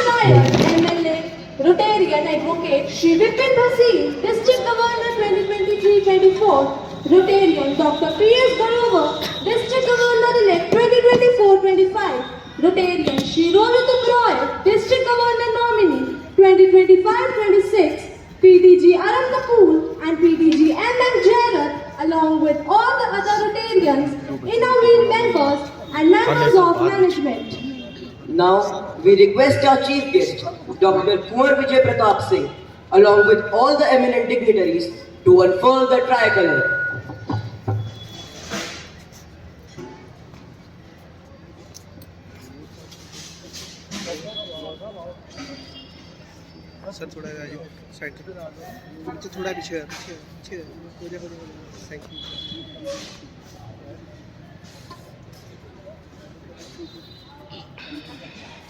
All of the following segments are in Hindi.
Nayak, MLA, Rotarian Advocate Shri Vipin Bhasin, District Governor 2023-24, Rotarian Dr. P.S. Garover, District Governor-elect 2024-25, Rotarian Shri Rohit Roy, District Governor nominee 2025-26, PDG Aram Kapoor and PDG M.M. Jairath, along with all the other Rotarians, inaugural members and members of management. Now, we request our chief guest, Dr. Kumar Vijay Pratap Singh, along with all the eminent dignitaries, to unfurl the tricolor. Sir थोड़ा साइड पीछे थोड़ा पीछे पीछे पीछे हो जाए थैंक यू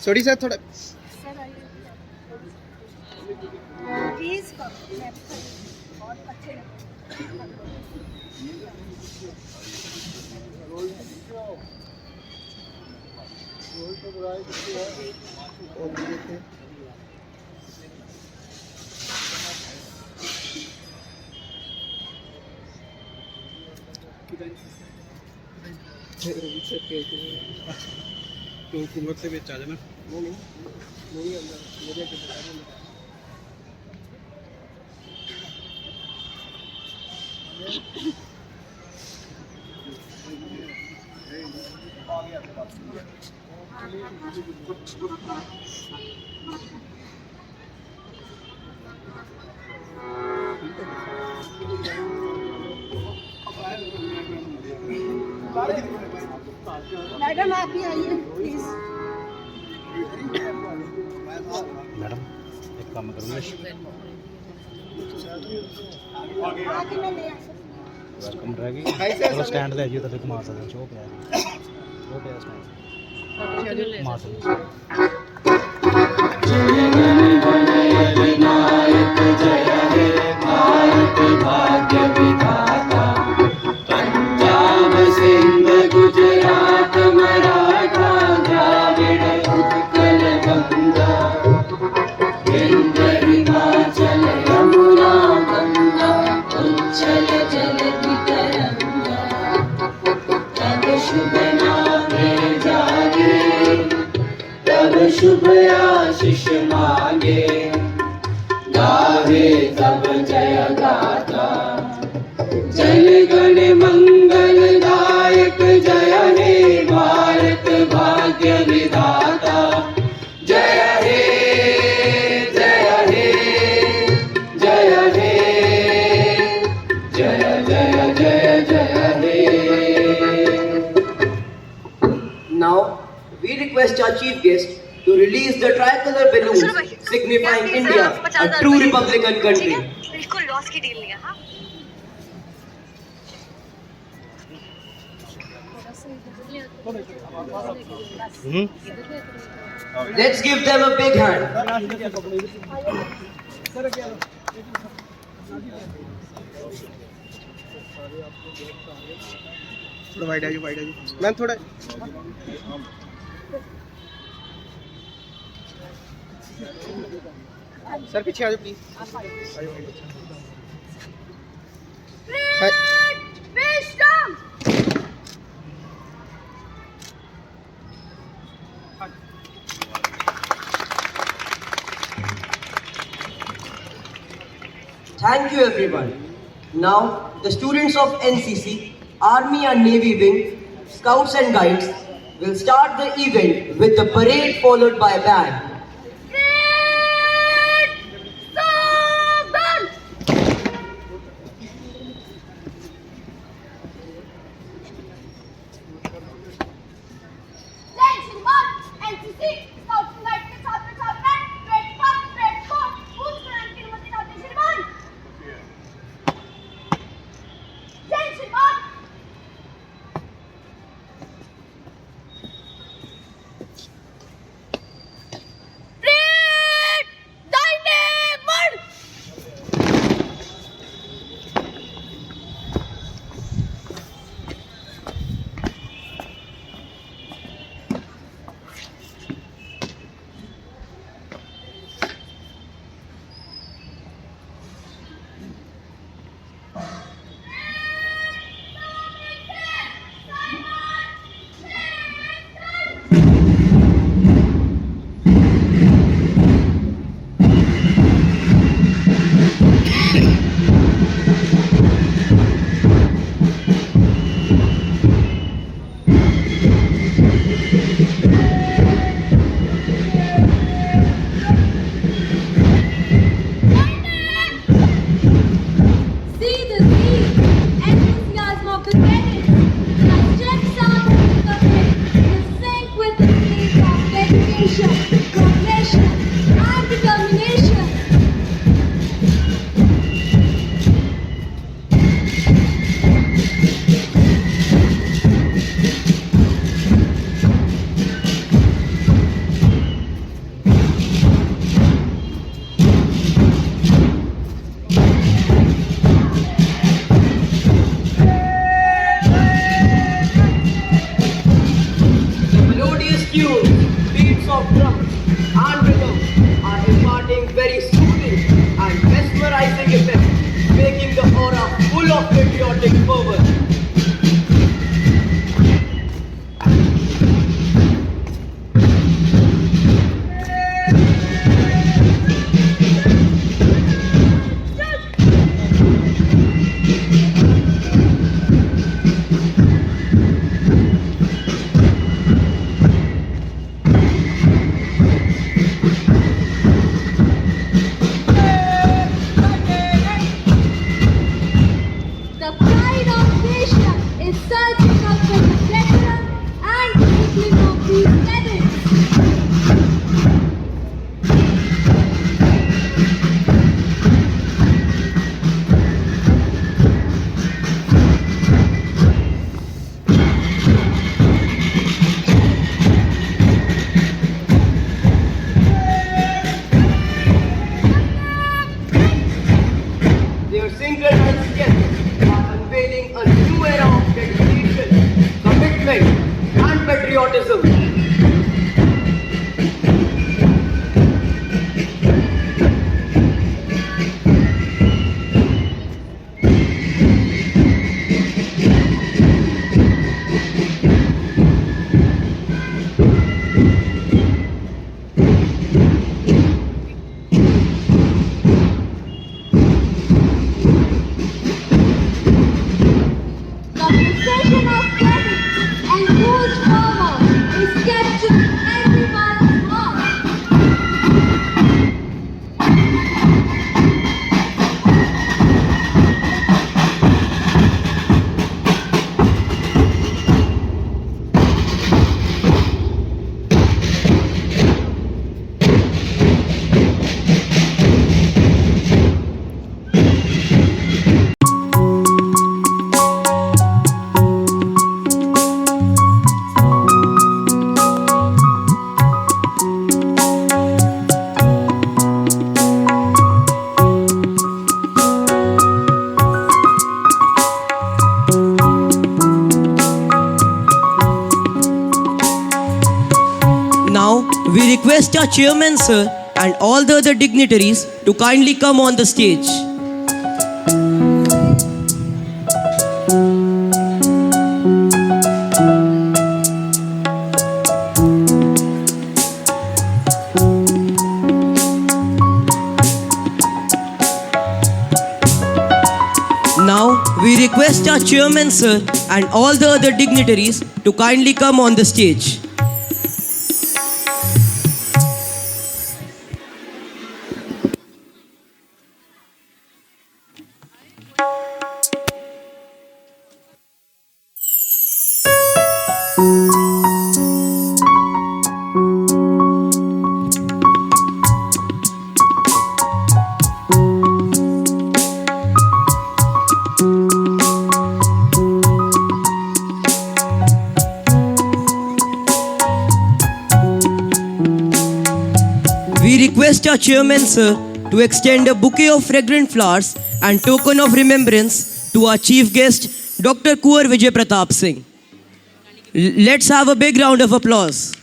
सॉरी सर थोड़ा प्लीज बहुत अच्छे तो कुमक से बेच आ जाना नहीं अंदर मुझे मैडम आप ही आइए प्लीज मैडम एक काम करूँगा आगे मैं ले आ वेलकम रहेगी चलो स्टैंड ले आइए तो घुमा सकते हैं शो पे स्टैंड घुमा सकते विनायक जय हे भारत भाग्य विधाता पंजाब सिंध गुजरात मराठा द्राविड़ उत्कल गंगा विंध्य हिमाचल यमुना गंगा उच्चल जलधि तरंगा तब शुभ नामे जागे तब शुभ आशीष मांगे गावे तब जय गाथा जल गण मंगलदायक जय हे भारत भाग्य विधाता जय हे जय हे जय हे जय जय जय जय हे Now, we request our chief guest to release the tricolor balloons signifying India, a true republican country. बिल्कुल लॉस की डील नहीं है हाँ Let's give them a big hand. थोड़ा वाइड आ जाओ मैम थोड़ा सर पीछे आ जाओ प्लीज विश्राम Thank you everyone. Now, the students of NCC, Army and Navy Wing, Scouts and Guides will start the event with the parade followed by band. request our chairman, sir, and all the other dignitaries to kindly come on the stage. Now, we request our chairman, sir, and all the other dignitaries to kindly come on the stage. We request our chairman, sir, to extend a bouquet of fragrant flowers and token of remembrance to our chief guest, Dr. Kuwar Vijay Pratap Singh. Let's have a big round of applause.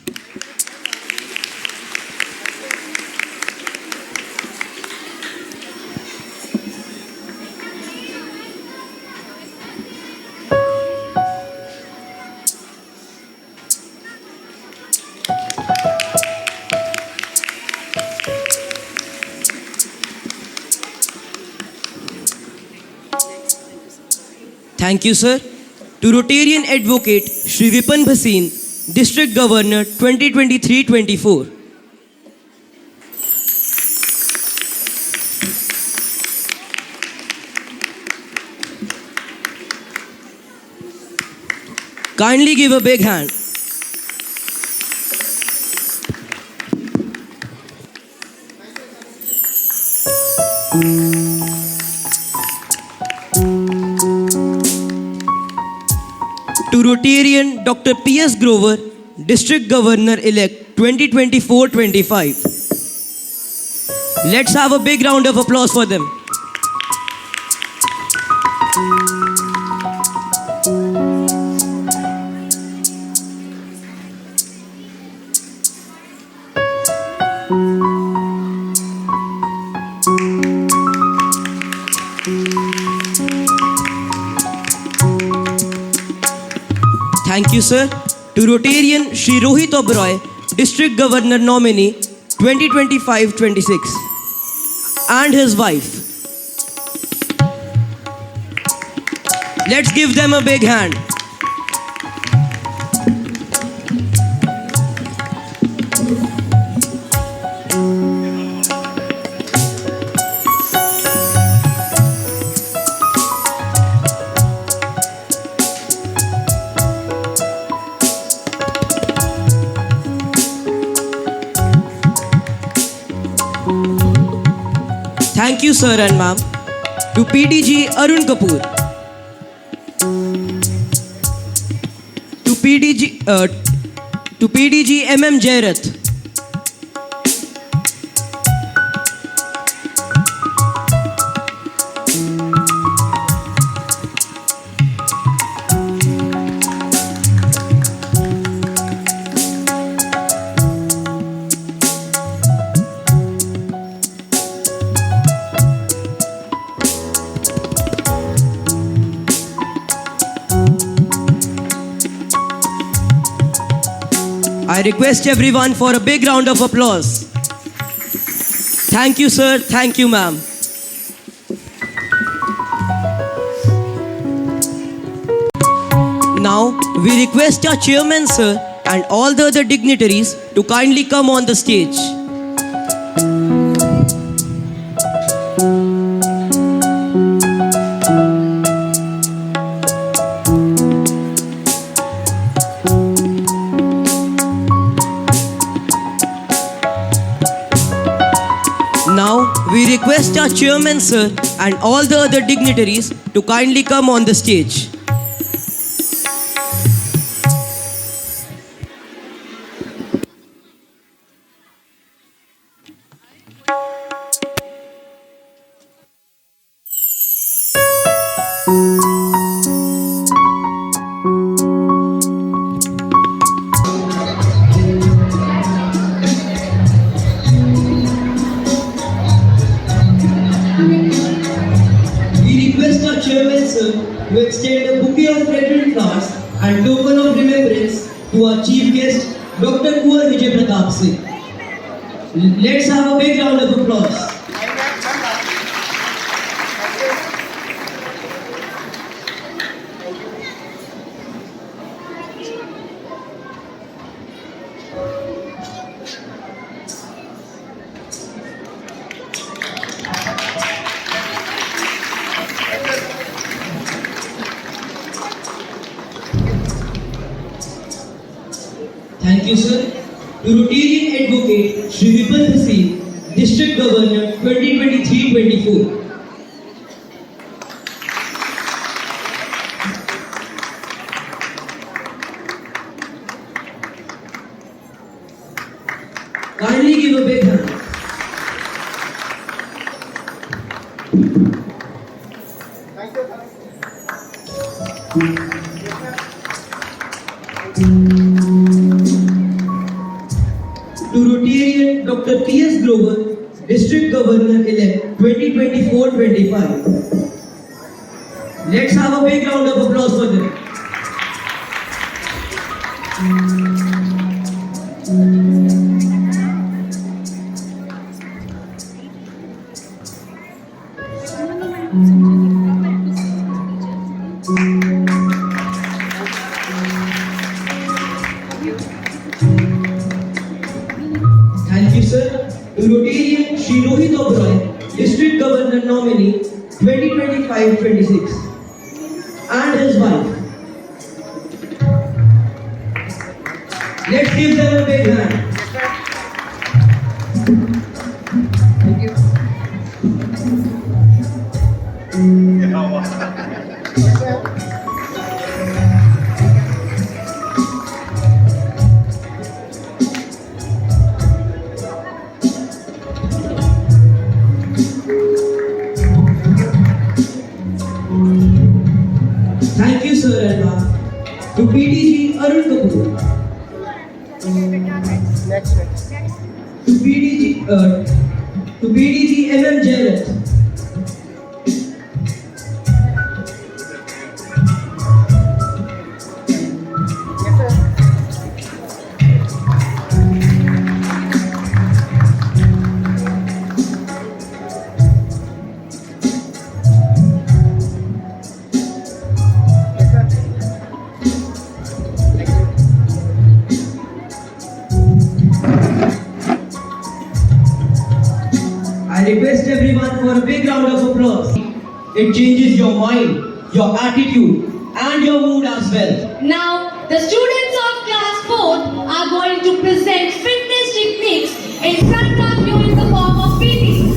Thank you, sir. To Rotarian Advocate Shri Vipan Bhasin, District Governor 2023-24. Kindly give a big hand. To Rotarian Dr. P.S. Grover, District Governor-elect 2024-25. Let's have a big round of applause for them. Thank you, sir. To Rotarian Shri Rohit Oberoi, District Governor nominee 2025-26, and his wife. Let's give them a big hand. Thank you, sir and ma'am. To PDG Arun Kapoor. To PDG MM Jairath. I request everyone for a big round of applause. Thank you, sir. Thank you, ma'am. Now, we request our chairman, sir, and all the other dignitaries to kindly come on the stage. Now, we request our chairman, sir, and all the other dignitaries to kindly come on the stage. sir to extend a bouquet of fragrant flowers and token of remembrance to our chief guest, Dr. Kuwar Vijay Pratap Singh. Let's have a big round of applause. Thank you, sir. To Rotarian Advocate Shri Vipul Bhasin, District Governor 2023-24. Kindly give a big hand. To Rotarian Dr. P.S. Grover, District Governor-elect 2024-25. Let's have a big round of applause for them. Thank you, sir. To Rotarian Shri Rohit Oberoi, District Governor nominee 2025-26, and his wife. Let's give them a big hand. Thank you. Thank you, sir and ma'am. To PDG Arun Kapoor. Next. To PDG MM Jairath. I request everyone for a big round of applause. It changes your mind, your attitude, and your mood as well. Now, the students of class 4th are going to present fitness techniques in front of you in the form of PT.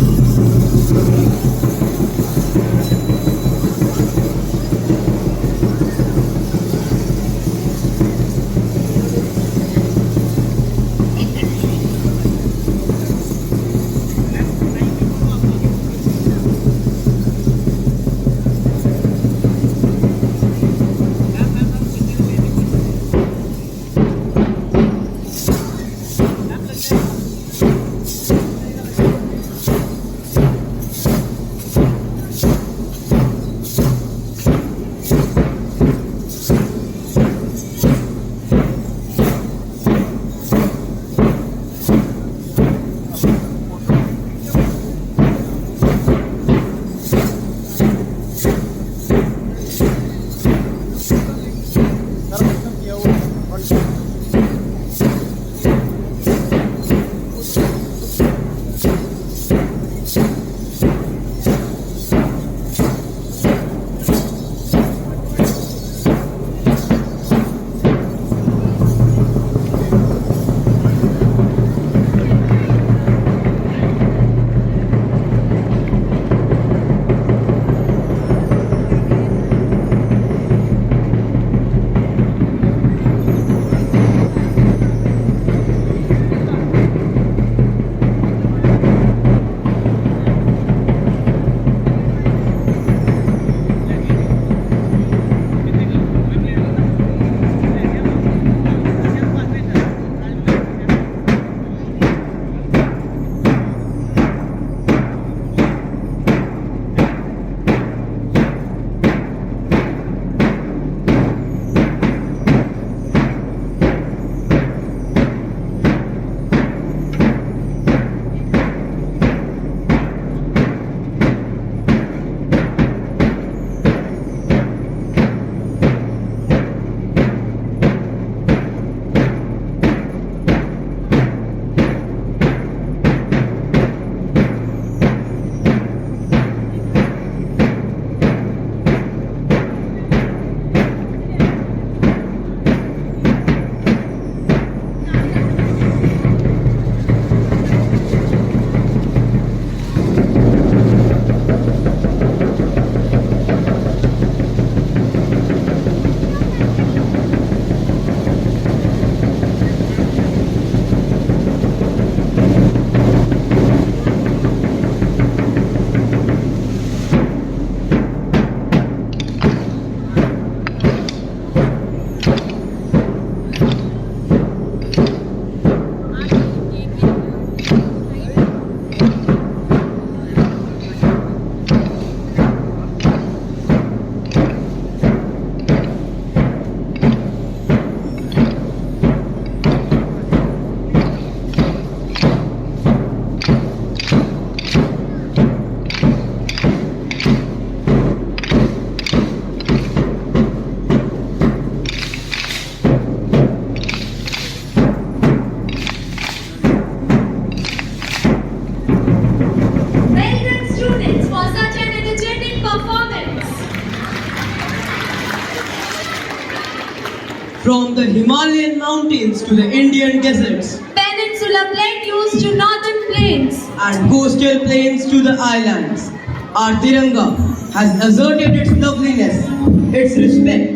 from the Himalayan mountains to the Indian deserts, Peninsula plateaus to northern plains. and coastal plains to the islands. Our Tiranga has asserted its loveliness, its respect,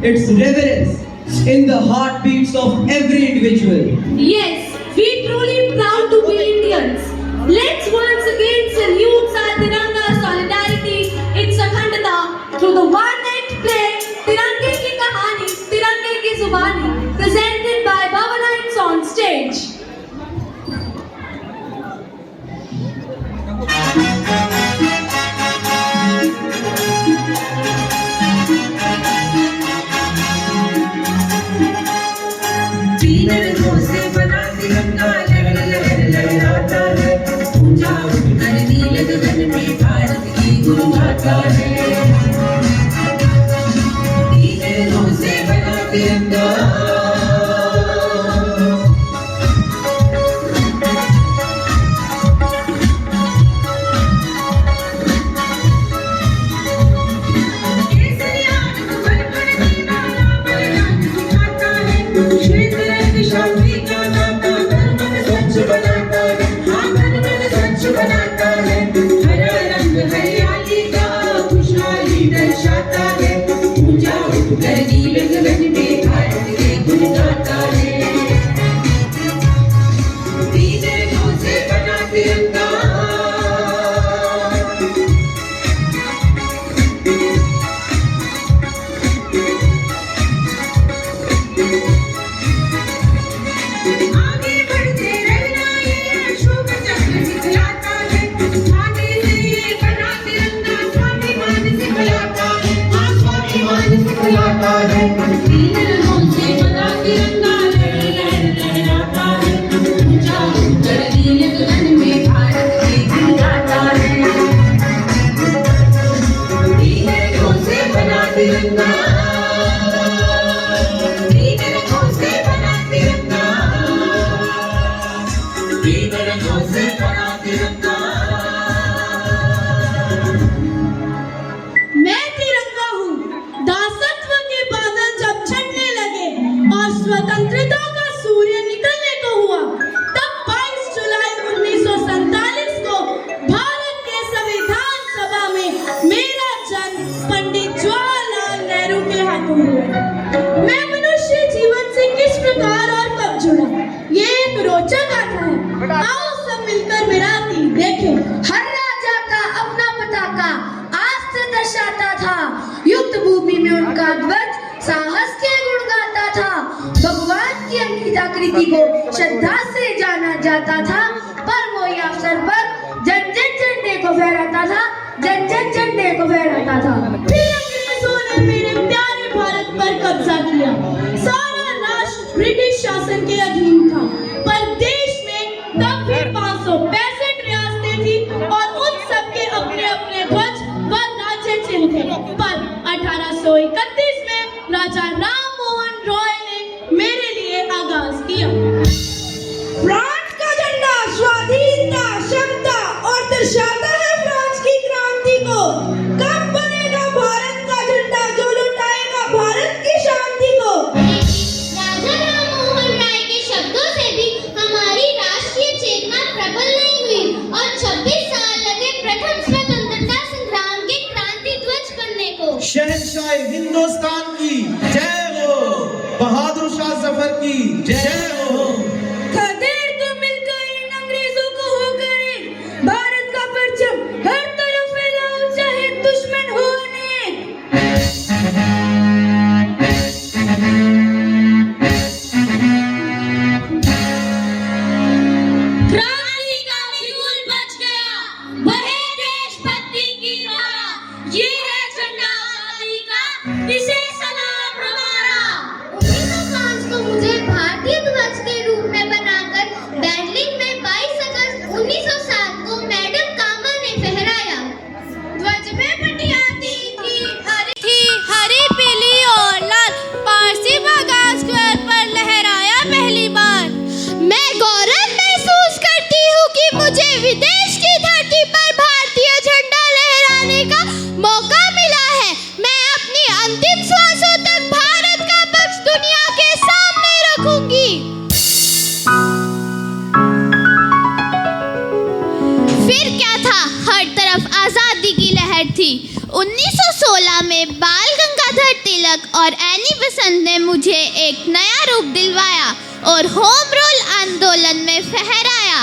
its reverence in the heartbeats of every individual. Yes, we truly proud to be Indians. Let's once again salute our Tiranga solidarity, its अखंडता through the one-night play तिरंगे की कहानी, तिरंगे की जुबानी, presented by Bhavanites on stage. तीन रंगों से बना तिरंगा लहर लहर लहराता है, ऊंचा उठकर नीले गगन में भारत की गुण गाता है। तीन रंगों से बना तिरंगा शांति का नाता धर्म में स्वच्छ बनाता है, हाँ धर्म में स्वच्छ बनाता है। हरा रंग हरियाली का खुशहाली दर्शाता है, ऊंचा उठकर नीले गगन में भारत के गुण गाता है। तीन रंगों से बना तिरंगा आगे बढ़ते रहना ये अशोक चक्र सिखलाता है, आगे से ये बना तिरंगा स्वाभिमान सिखलाता है, हाँ स्वाभिमान सिखलाता है। तीन रंगों से बना तिरंगा लहर लहर लहराता है, ऊंचा उठकर नीले गगन में भारत के गुण गाता है। तीन रंगों से बना तिरंगा, तीन रंगों से बना तिरंगा, तीन रंगों से बना तिरंगा। मैं तिरंगा हूँ। दासत्व के बादल जब छटने लगे और स्वतंत्रता का सूर्य निकलने को हुआ, तब 22 जुलाई 1947 को भारत के संविधान सभा में मेरा जन्म पंडित जवाहरलाल नेहरू के हाथों हुआ। मैं मनुष्य जीवन से किस प्रकार और कब जुड़ा, ये एक रोचक गाथा है। आओ सब मिलकर मिलाती देखें। हर राजा का अपना पताका आज से दर्शाता था, युद्ध भूमि में उनका ध्वज साहस के गुण गाता था। भगवान की अंकित आकृति को श्रद्धा से जाना जाता था, पर वही अवसर पर जन जन झंडे को फहराता था, जन जन झंडे को फहराता था। फिर अंग्रेजों ने मेरे प्यारे भारत पर कब्जा किया। सारा राष्ट्र ब्रिटिश शासन के अधीन था, पर देश में तब भी 565 रियासतें थी और उन सबके अपने अपने ध्वज व राज्य चिन्ह थे। पर 1831 में राजा राम मोहन रॉय ने मेरे लिए आगाज किया। फ्रांस का झंडा स्वाधीनता, क्षमता और दर्शाता है फ्रांस की क्रांति को। कब बनेगा भारत का झंडा जो लुटाएगा भारत की शांति को। राजा राम मोहन राय के शब्दों से भी हमारी राष्ट्रीय चेतना प्रबल नहीं हुई और 26 साल लगे प्रथम स्वतंत्रता संग्राम के क्रांति ध्वज बनने को। शहंशाह हिंदुस्तान की जय हो, बहादुर शाह जफर की जय हो। खदेड़ तो मिलकर इन अंग्रेजों को हो करे, भारत का परचम हर तरफ फैलाओ चाहे दुश्मन हो अनेक। क्रांति का फ्यूल बच गया, बहे देशभक्ति की धारा, ये है झंडा आजादी का, इसे सलाम हमारा। 1905 को मुझे भारतीय ध्वज के रूप में बनाकर बेर्लिन में 22 अगस्त 1907 को मैडम कामा ने फहराया। ध्वज में पटिया थी हरी पीली और लाल, पारसी बागा स्क्वायर पर लहराया पहली बार। मैं गौरव महसूस करती हूँ कि मुझे विदेश की धरती पर भारतीय झंडा लहराने का मौका मिला है। मैं अपनी अंतिम श्वासों तक भारत का पक्ष दुनिया के फिर क्या था, हर तरफ आज़ादी की लहर थी। 1916 में बाल गंगाधर तिलक और एनी बेसेंट ने मुझे एक नया रूप दिलवाया और होम रूल आंदोलन में फहराया।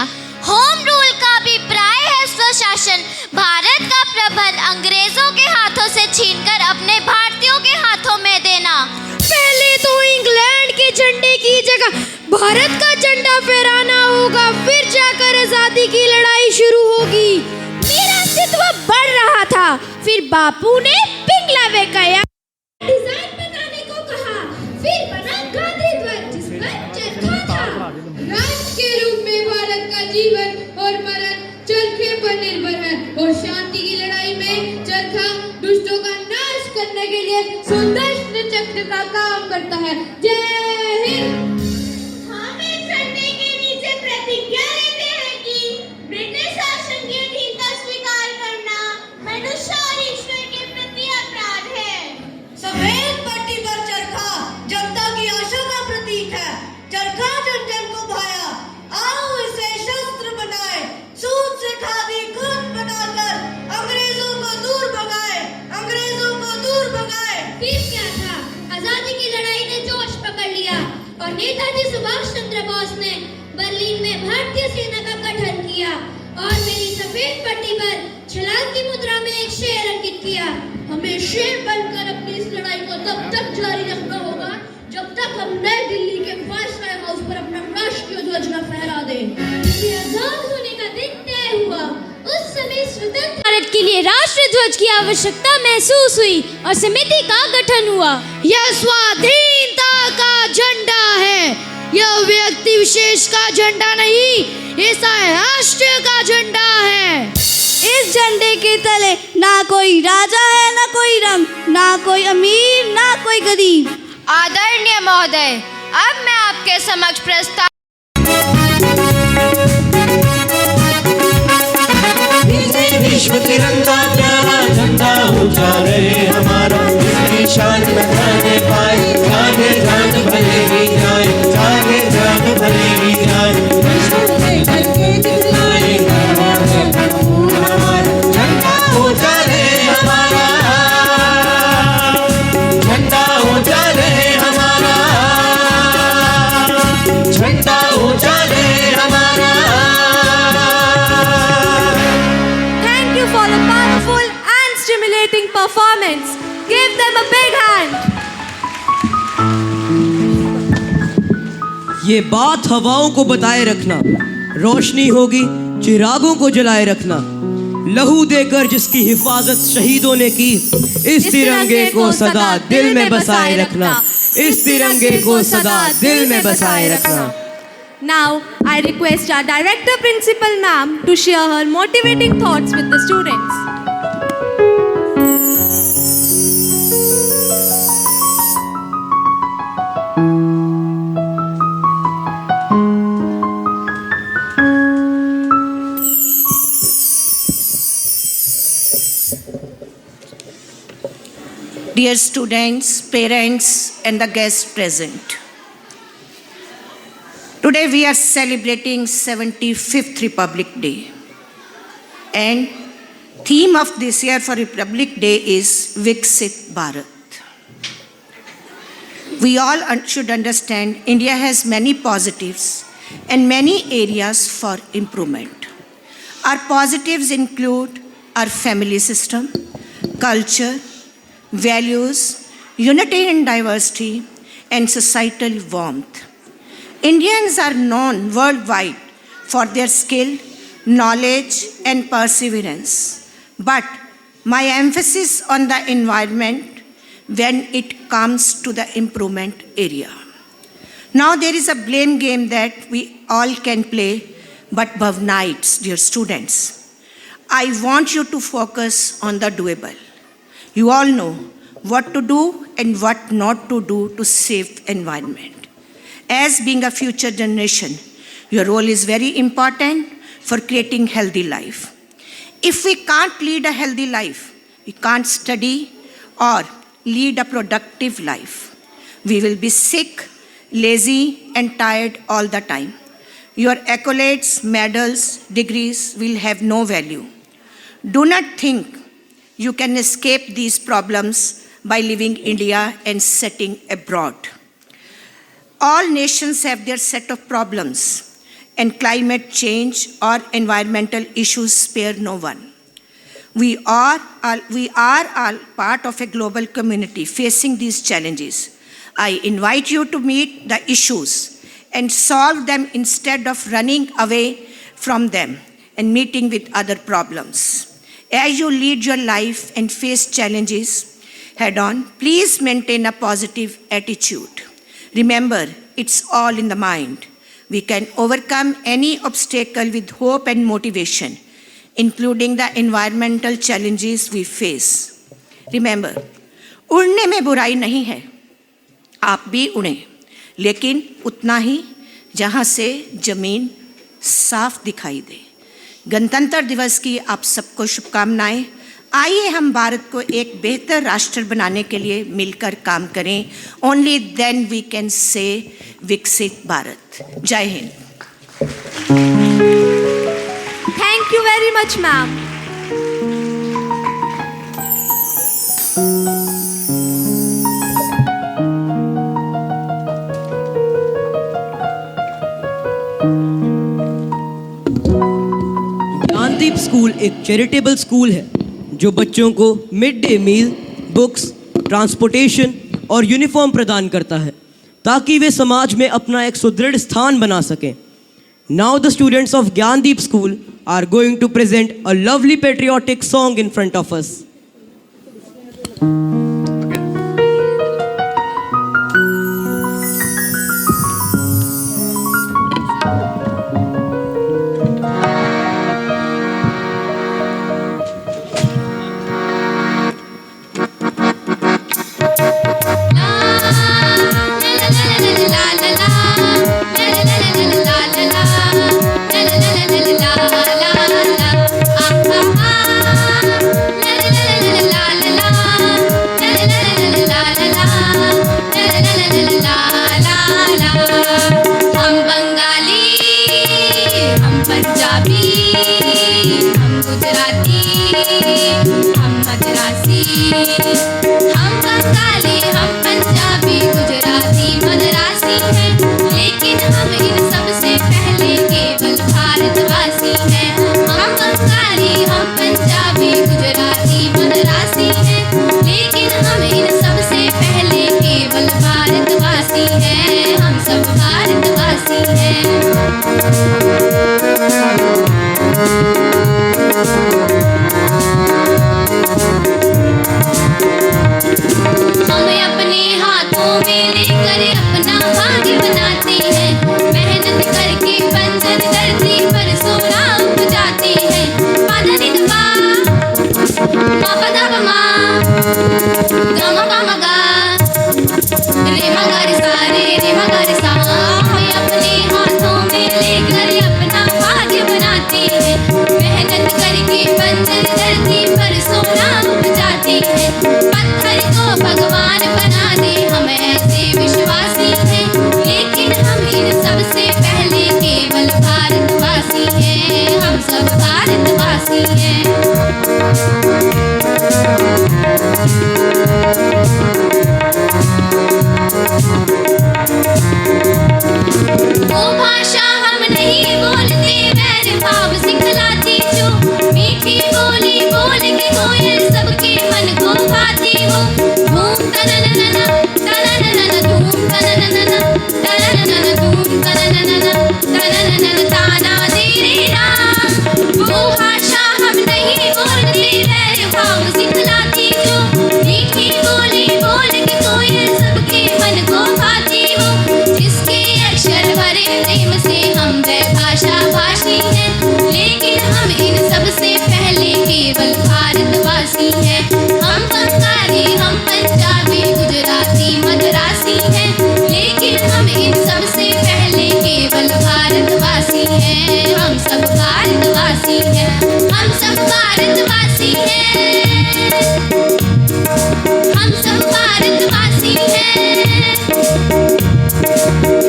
होम रूल का अभिप्राय है स्वशासन। भारत का प्रबंध अंग्रेजों के हाथों से छीनकर अपने भारतीयों के हाथों में देना। पहले तो इंग्लैंड के झंडे की जगह भारत का झंडा फहराना होगा, फिर जाकर आजादी की लड़ाई शुरू होगी। मेरा अस्तित्व बढ़ रहा था, फिर बापू ने पिंगला बेकाया डिजाइन बनाने को कहा, फिर बना गांधी ध्वज जिस पर चरखा था। राष्ट्र के रूप में भारत का जीवन और मरण चरखे पर निर्भर है, और शांति की लड़ाई में चरखा दुष्टों का नाश करने के लिए सुदर्शन चक्र का काम करता है। जय हिंद। हम इस झंडे के नीचे प्रतिज्ञा लेते हैं कि ब्रिटिश शासन के अधीन का स्वीकार करना मनुष्य और ईश्वर के प्रति अपराध है। सफेद पट्टी पर चरखा जनता की आशा का प्रतीक है। चरखा जन जन को भाया, आओ इसे शस्त्र बनाए। सूत से खादी खुद बनाकर अंग्रेजों को दूर भगाए, अंग्रेजों को दूर भगाए। फिर क्या था, आजादी की लड़ाई ने जोश पकड़ लिया और नेताजी सुभाष चंद्र बोस ने बर्लिन में भारतीय सेना का गठन किया और मेरी सफेद पट्टी पर छलांग की मुद्रा में एक शेर अंकित किया। हमें शेर बनकर अपनी इस लड़ाई को तब तक जारी रखना होगा जब तक हम नई दिल्ली के वायसराय हाउस पर अपना राष्ट्रीय ध्वज न फहरा दें। आजाद होने का दिन तय हुआ। उस समय स्वतंत्र भारत के लिए राष्ट्रीय ध्वज की आवश्यकता महसूस हुई और समिति का गठन हुआ। यह स्वाधीनता का झंडा है, यह व्यक्ति विशेष का झंडा नहीं, ऐसा राष्ट्र का झंडा है। इस झंडे के तले ना कोई राजा है, ना कोई रंग, ना कोई अमीर, ना कोई गरीब। आदरणीय महोदय, अब मैं आपके समक्ष प्रस्ताव विश्व तिरंगा प्यारा झंडा ऊंचा रहे हमारा, इसकी शान बढ़ाने पाए, आगे जान भलेगी जाए, आगे जान भलेगी जाए। विश्व में करके दिखलाएगा हमारा झंडा ऊंचा रहे हमारा, झंडा ऊंचा रहे हमारा, झंडा ऊंचा रहे हमारा। For the powerful and stimulating performance, give them a big hand. ये बात हवाओं को बताए रखना, रोशनी होगी चिरागों को जलाए रखना, लहू देकर जिसकी हिफाजत शहीदों ने की, इस तिरंगे को सदा दिल में बसाए रखना, इस तिरंगे को सदा दिल में बसाए रखना। Now, I request our Director Principal Ma'am to share her motivating thoughts with the students. Dear students, parents, and the guests present. Today we are celebrating 75th Republic Day, and theme of this year for Republic Day is Viksit Bharat. We all should understand India has many positives and many areas for improvement. Our positives include our family system, culture, values, unity in diversity, and societal warmth. Indians are known worldwide for their skill, knowledge, and perseverance. But my emphasis on the environment when it comes to the improvement area. Now there is a blame game that we all can play, but above nights, dear students. I want you to focus on the doable. You all know what to do and what not to do to save environment. As being a future generation, your role is very important for creating healthy life. If we can't lead a healthy life, we can't study or lead a productive life. We will be sick, lazy, and tired all the time. Your accolades, medals, degrees will have no value. Do not think you can escape these problems by leaving India and setting abroad. All nations have their set of problems, and climate change or environmental issues spare no one. We are all part of a global community facing these challenges. I invite you to meet the issues and solve them instead of running away from them and meeting with other problems. As you lead your life and face challenges head on, please maintain a positive attitude. Remember, it's all in the mind. We can overcome any obstacle with hope and motivation, including the environmental challenges we face. Remember, उड़ने में बुराई नहीं है, आप भी उड़ें, लेकिन उतना ही जहाँ से जमीन साफ दिखाई दे। गणतंत्र दिवस की आप सबको शुभकामनाएं। आइए हम भारत को एक बेहतर राष्ट्र बनाने के लिए मिलकर काम करें। Only then we can say विकसित भारत। जय Hind. Thank you very much, ma'am. Gyandeep school एक चैरिटेबल स्कूल है जो बच्चों को mid day meal, books, transportation और यूनिफॉर्म प्रदान करता है ताकि वे समाज में अपना एक सुदृढ़ स्थान बना सकें। Now the students of Gyandeep School are going to present a lovely patriotic song in front of us.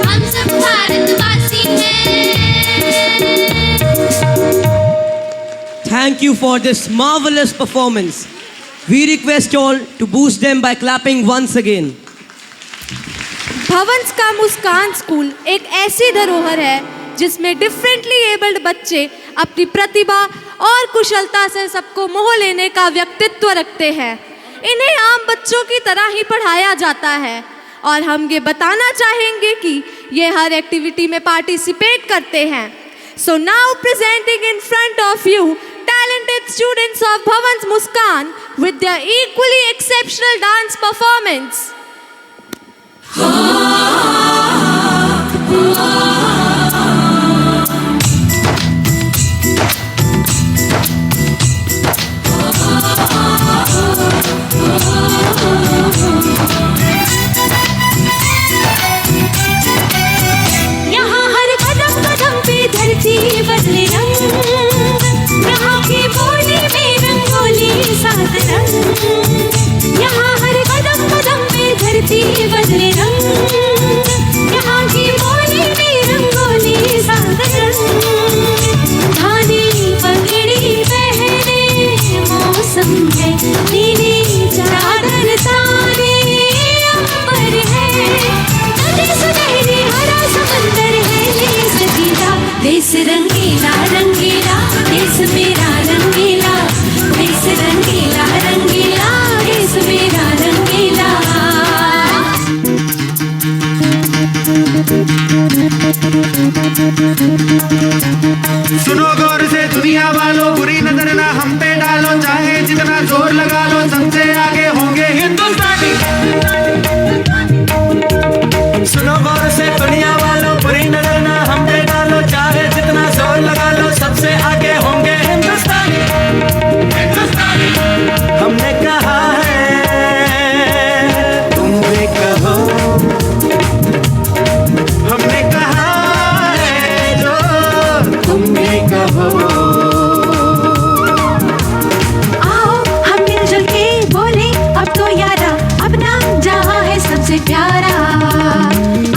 हम सब भारतवासी हैं। thank you for this marvelous performance. We request all to boost them by clapping once again. Bhavans का मुस्कान स्कूल एक ऐसी धरोहर है जिसमें डिफरेंटली एबल्ड बच्चे अपनी प्रतिभा और कुशलता से सबको मोह लेने का व्यक्तित्व रखते हैं। इन्हें आम बच्चों की तरह ही पढ़ाया जाता है और हम ये बताना चाहेंगे कि ये हर एक्टिविटी में पार्टिसिपेट करते हैं। So now presenting in front of you talented students of Bhavan's Muskan with their equally exceptional dance performance. यहाँ हर कदम कदम पे धरती बदले रंग, यहाँ की बोली में रंगोली सात रंग। यहाँ हर कदम कदम पे धरती बदले रंग, यहाँ की बोली में रंगोली सात रंग। धानी पगड़ी पहने मौसम है, नीली चादर तारे अंबर है, नदी सुनहरी हरा समंदर है ये सजीदा। देश रंगीला रंगीला देश मेरा रंगीला, देश रंगीला रंगीला देश मेरा रंगीला। सुनो गौर से दुनिया वालों, बुरी नजर ना हम पे डालो, चाहे जितना जोर लगा लो सबसे आगे होंगे हिंदुस्तानी। सुनो गौर से दुनिया वालों, बुरी नजर ना हम पे डालो, चाहे जितना जोर लगा लो सबसे आगे होंगे हिंदुस्तानी। हिंदुस्तानी हमने कहा है तुम भी कहो, हमने कहा है जो तुम भी कहो। आओ हम मिलजुल के बोले अब तो यारा, अपना जहां है सबसे प्यारा।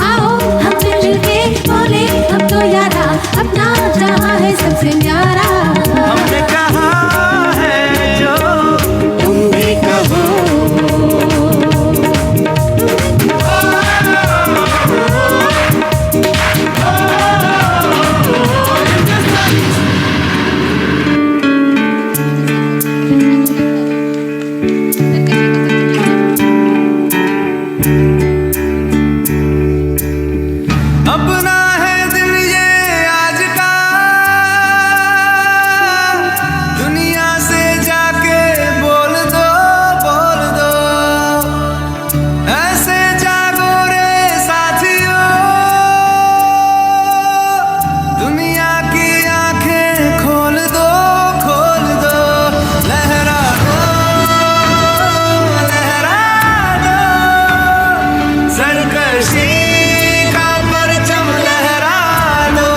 आओ हम मिलजुल के बोले अब तो यारा, अपना जहां है सबसे प्यारा। हमने कहा है जो तुम भी कहो। अपना है दिल ये आज का, दुनिया से जाके बोल दो बोल दो। ऐसे जागो रे साथियों, दुनिया की आंखें खोल दो खोल दो। लहरा दो सरकशी का परचम लहरा दो,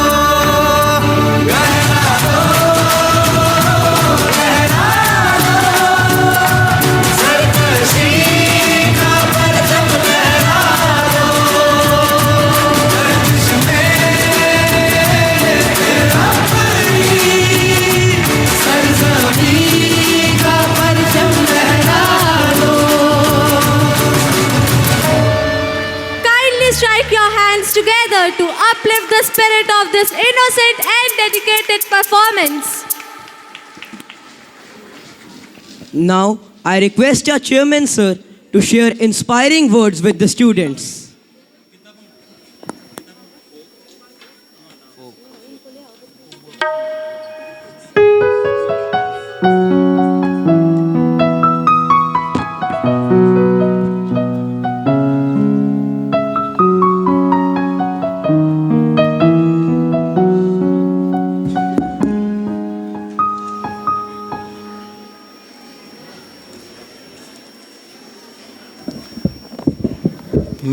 लहरा दो सरकशी का परचम लहरा दो। गर्दिश में तेरा परी, सरजमीं का परचम लहरा दो। Kindly strike your hands together to uplift the spirit of this innocent and dedicated performance. Now, I request our chairman, sir, to share inspiring words with the students.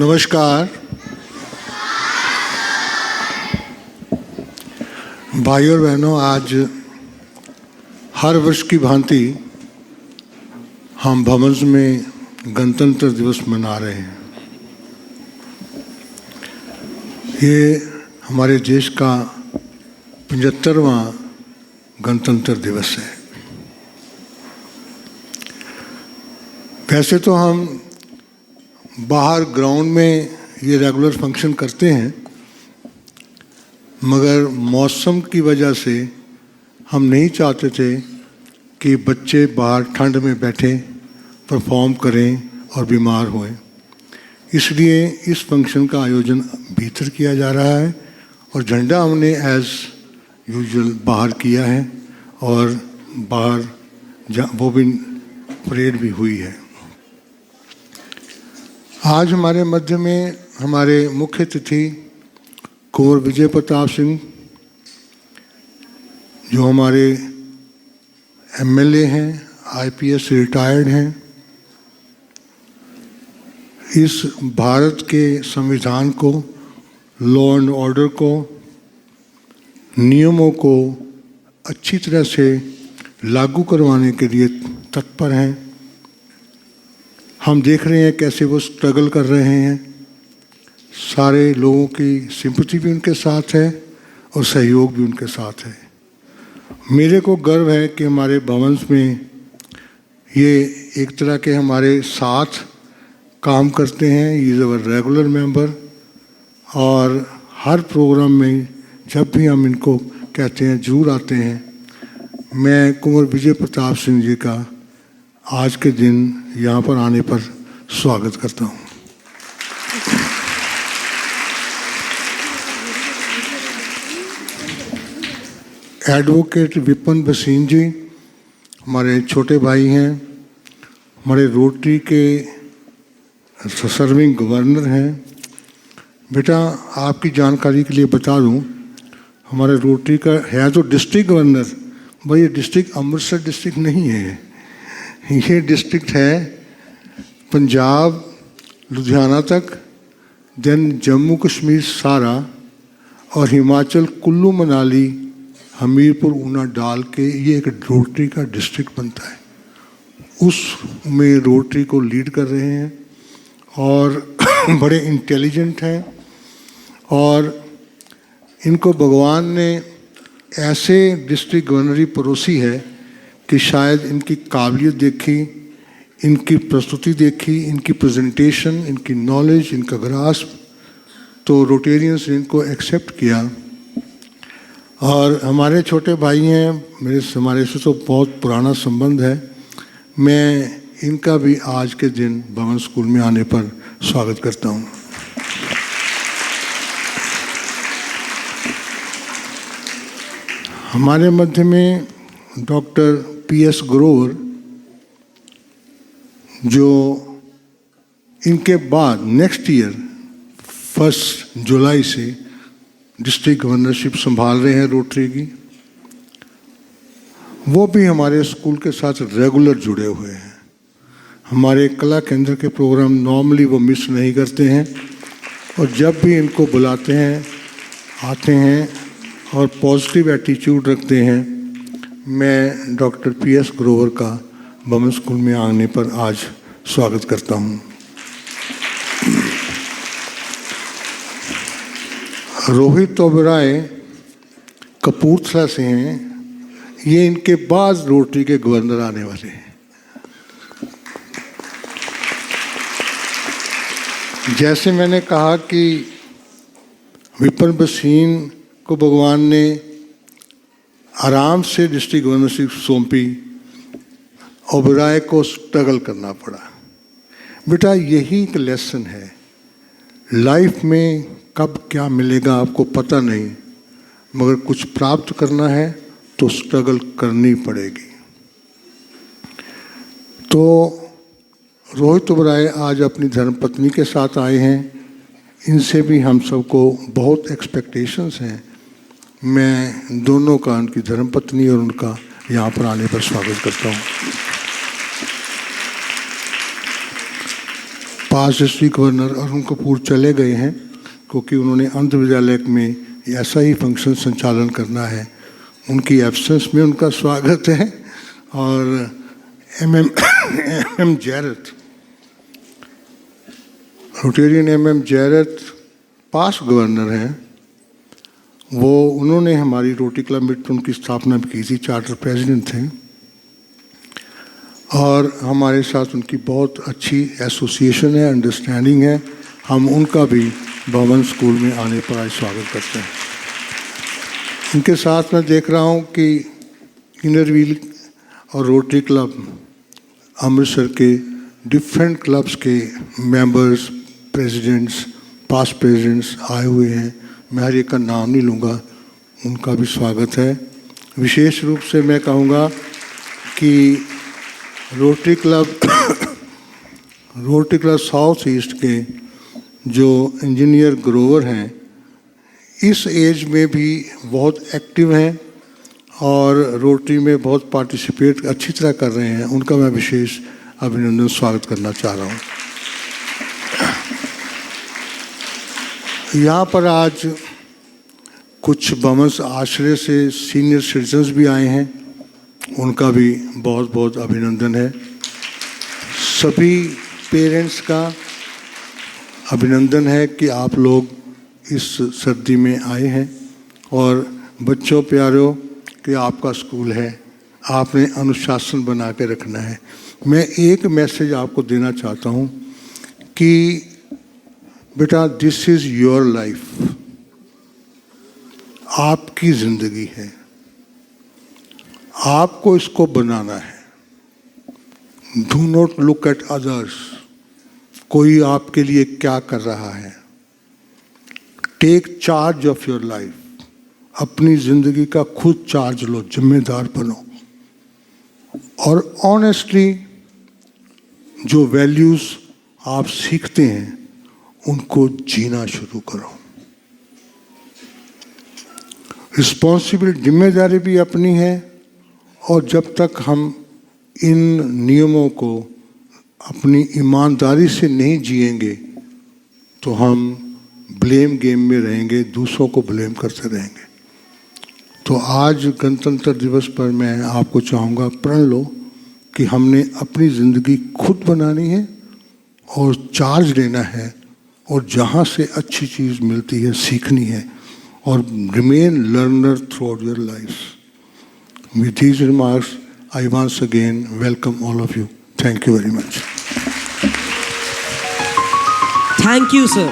नमस्कार भाइयों और बहनों, आज हर वर्ष की भांति हम भवंस में गणतंत्र दिवस मना रहे हैं। ये हमारे देश का 75वां गणतंत्र दिवस है। वैसे तो हम बाहर ग्राउंड में ये रेगुलर फंक्शन करते हैं, मगर मौसम की वजह से हम नहीं चाहते थे कि बच्चे बाहर ठंड में बैठे परफॉर्म करें और बीमार होएं। इसलिए इस फंक्शन का आयोजन भीतर किया जा रहा है और झंडा हमने एज़ यूजुअल बाहर किया है और बाहर वो भी परेड भी हुई है। आज हमारे मध्य में हमारे मुख्य अतिथि कुंवर विजय प्रताप सिंह, जो हमारे एमएलए हैं, आईपीएस रिटायर्ड हैं, इस भारत के संविधान को, लॉ एंड ऑर्डर को, नियमों को अच्छी तरह से लागू करवाने के लिए तत्पर हैं। हम देख रहे हैं कैसे वो स्ट्रगल कर रहे हैं। सारे लोगों की सिंपैथी भी उनके साथ है और सहयोग भी उनके साथ है। मेरे को गर्व है कि हमारे भवंस में ये एक तरह के हमारे साथ काम करते हैं। He is our regular member और हर प्रोग्राम में जब भी हम इनको कहते हैं जरूर आते हैं। मैं कुंवर विजय प्रताप सिंह जी का आज के दिन यहाँ पर आने पर स्वागत करता हूँ। एडवोकेट विपिन भसीन जी हमारे छोटे भाई हैं, हमारे रोटरी के सर्विंग गवर्नर हैं। बेटा आपकी जानकारी के लिए बता दूं, हमारे रोटरी का है तो डिस्ट्रिक्ट गवर्नर, भाई ये डिस्ट्रिक्ट अमृतसर डिस्ट्रिक्ट नहीं है, ये डिस्ट्रिक्ट है पंजाब लुधियाना तक, देन जम्मू कश्मीर सारा और हिमाचल कुल्लू मनाली हमीरपुर ऊना डाल के ये एक रोटरी का डिस्ट्रिक्ट बनता है। उस में रोटरी को लीड कर रहे हैं और बड़े इंटेलिजेंट हैं और इनको भगवान ने ऐसे डिस्ट्रिक्ट गवर्नरी परोसी है कि शायद इनकी काबिलियत देखी, इनकी प्रस्तुति देखी, इनकी प्रेजेंटेशन, इनकी नॉलेज, इनका ग्रास्प, तो रोटेरियंस ने इनको एक्सेप्ट किया। और हमारे छोटे भाई हैं, हमारे से तो बहुत पुराना संबंध है। मैं इनका भी आज के दिन भवन स्कूल में आने पर स्वागत करता हूँ। हमारे मध्य में डॉक्टर पीएस ग्रोवर, जो इनके बाद नेक्स्ट ईयर 1 जुलाई से डिस्ट्रिक्ट गवर्नरशिप संभाल रहे हैं रोटरी की, वो भी हमारे स्कूल के साथ रेगुलर जुड़े हुए हैं। हमारे कला केंद्र के प्रोग्राम नॉर्मली वो मिस नहीं करते हैं और जब भी इनको बुलाते हैं आते हैं और पॉजिटिव एटीट्यूड रखते हैं। मैं डॉक्टर पीएस ग्रोवर का भवन स्कूल में आने पर आज स्वागत करता हूँ। रोहित ओबराय कपूरथला से हैं, ये इनके बाद रोटरी के गवर्नर आने वाले हैं। जैसे मैंने कहा कि विपिन भसीन को भगवान ने आराम से डिस्ट्रिक्ट गवर्नरशिप सौंपी, ओबराय को स्ट्रगल करना पड़ा। बेटा यही एक लेसन है, लाइफ में कब क्या मिलेगा आपको पता नहीं, मगर कुछ प्राप्त करना है तो स्ट्रगल करनी पड़ेगी। तो रोहित ओबराय आज अपनी धर्मपत्नी के साथ आए हैं, इनसे भी हम सबको बहुत एक्सपेक्टेशंस हैं। मैं दोनों का, उनकी धर्मपत्नी और उनका यहाँ पर आने पर स्वागत करता हूँ। पास डिस्ट्रिक्ट गवर्नर अरुण कपूर चले गए हैं क्योंकि उन्होंने अंध विद्यालय में ऐसा ही फंक्शन संचालन करना है। उनकी एब्सेंस में उनका स्वागत है। और एम जैरत, रोटेरियन जैरत पास गवर्नर हैं, वो उन्होंने हमारी रोटरी क्लब में उनकी स्थापना भी की थी, चार्टर प्रेसिडेंट थे। और हमारे साथ उनकी बहुत अच्छी एसोसिएशन है, अंडरस्टैंडिंग है। हम उनका भी भवन स्कूल में आने पर आज स्वागत करते हैं। इनके साथ मैं देख रहा हूँ कि इनर व्हील और रोटरी क्लब अमृतसर के डिफरेंट क्लब्स के मेंबर्स, प्रेसिडेंट्स, पास्ट प्रेसिडेंट्स आए हुए हैं। मैं हर एक का नाम नहीं लूँगा, उनका भी स्वागत है। विशेष रूप से मैं कहूँगा कि रोटरी क्लब साउथ ईस्ट के जो इंजीनियर ग्रोवर हैं, इस एज में भी बहुत एक्टिव हैं और रोटरी में बहुत पार्टिसिपेट अच्छी तरह कर रहे हैं। उनका मैं विशेष अभिनंदन स्वागत करना चाह रहा हूँ। यहाँ पर आज कुछ बमस आश्रय से सीनियर सिटीजन्स भी आए हैं, उनका भी बहुत बहुत अभिनंदन है। सभी पेरेंट्स का अभिनंदन है कि आप लोग इस सर्दी में आए हैं। और बच्चों प्यारों कि आपका स्कूल है, आपने अनुशासन बना के रखना है। मैं एक मैसेज आपको देना चाहता हूँ कि बेटा, दिस इज़ योर लाइफ, आपकी ज़िंदगी है, आपको इसको बनाना है। Do not look at others, कोई आपके लिए क्या कर रहा है। Take charge of your life, अपनी ज़िंदगी का खुद चार्ज लो, जिम्मेदार बनो। और ऑनेस्टली जो वैल्यूज़ आप सीखते हैं उनको जीना शुरू करो। रिस्पॉन्सिबिलिटी, जिम्मेदारी भी अपनी है। और जब तक हम इन नियमों को अपनी ईमानदारी से नहीं जिएंगे तो हम ब्लेम गेम में रहेंगे, दूसरों को ब्लेम करते रहेंगे। तो आज गणतंत्र दिवस पर मैं आपको चाहूँगा, प्रण लो कि हमने अपनी ज़िंदगी खुद बनानी है और चार्ज लेना है, और जहाँ से अच्छी चीज़ मिलती है सीखनी है, और remain learner through out your life. With these remarks I once again welcome all of you. Thank you very much. Thank you, sir.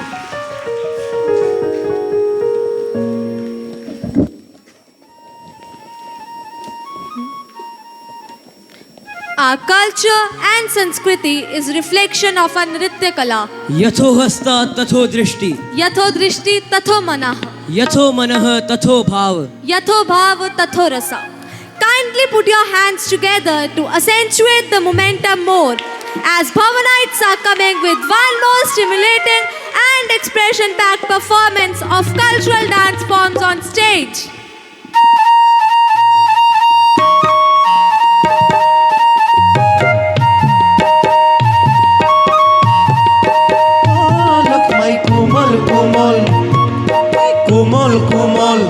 Our culture and Sanskriti is reflection of our Nritya Kala. Yatho hasta tatho drishti. Yatho drishti tatho manah. Yatho manah tatho bhav. Yatho bhav tatho rasa. Kindly put your hands together to accentuate the momentum more, as Bhavanites are coming with one more stimulating and expression-packed performance of cultural dance forms on stage. Look my komal komal, komal komal,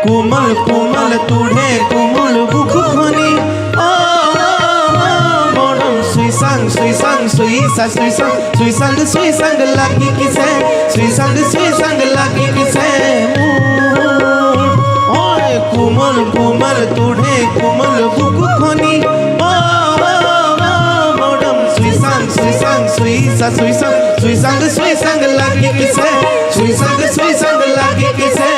komal komal tudhe komal bukhoni. Modam sui sang sui sang lagi kise, sui sang lagi kise. Oy komal komal tudhe komal bukhoni. Modam sui sang lagi kise, sui sang lagi kise.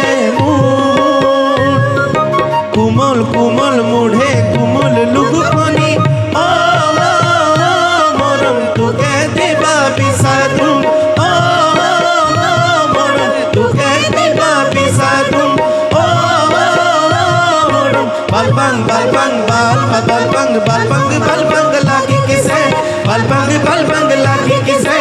कुमल कुमल मुढ़े कुमल लुगुखनी मोरम तू कह देबा बिसादुम मोरम तू कह देबा बिसादुम मोरम balbang lagi किसे balbang lagi किसे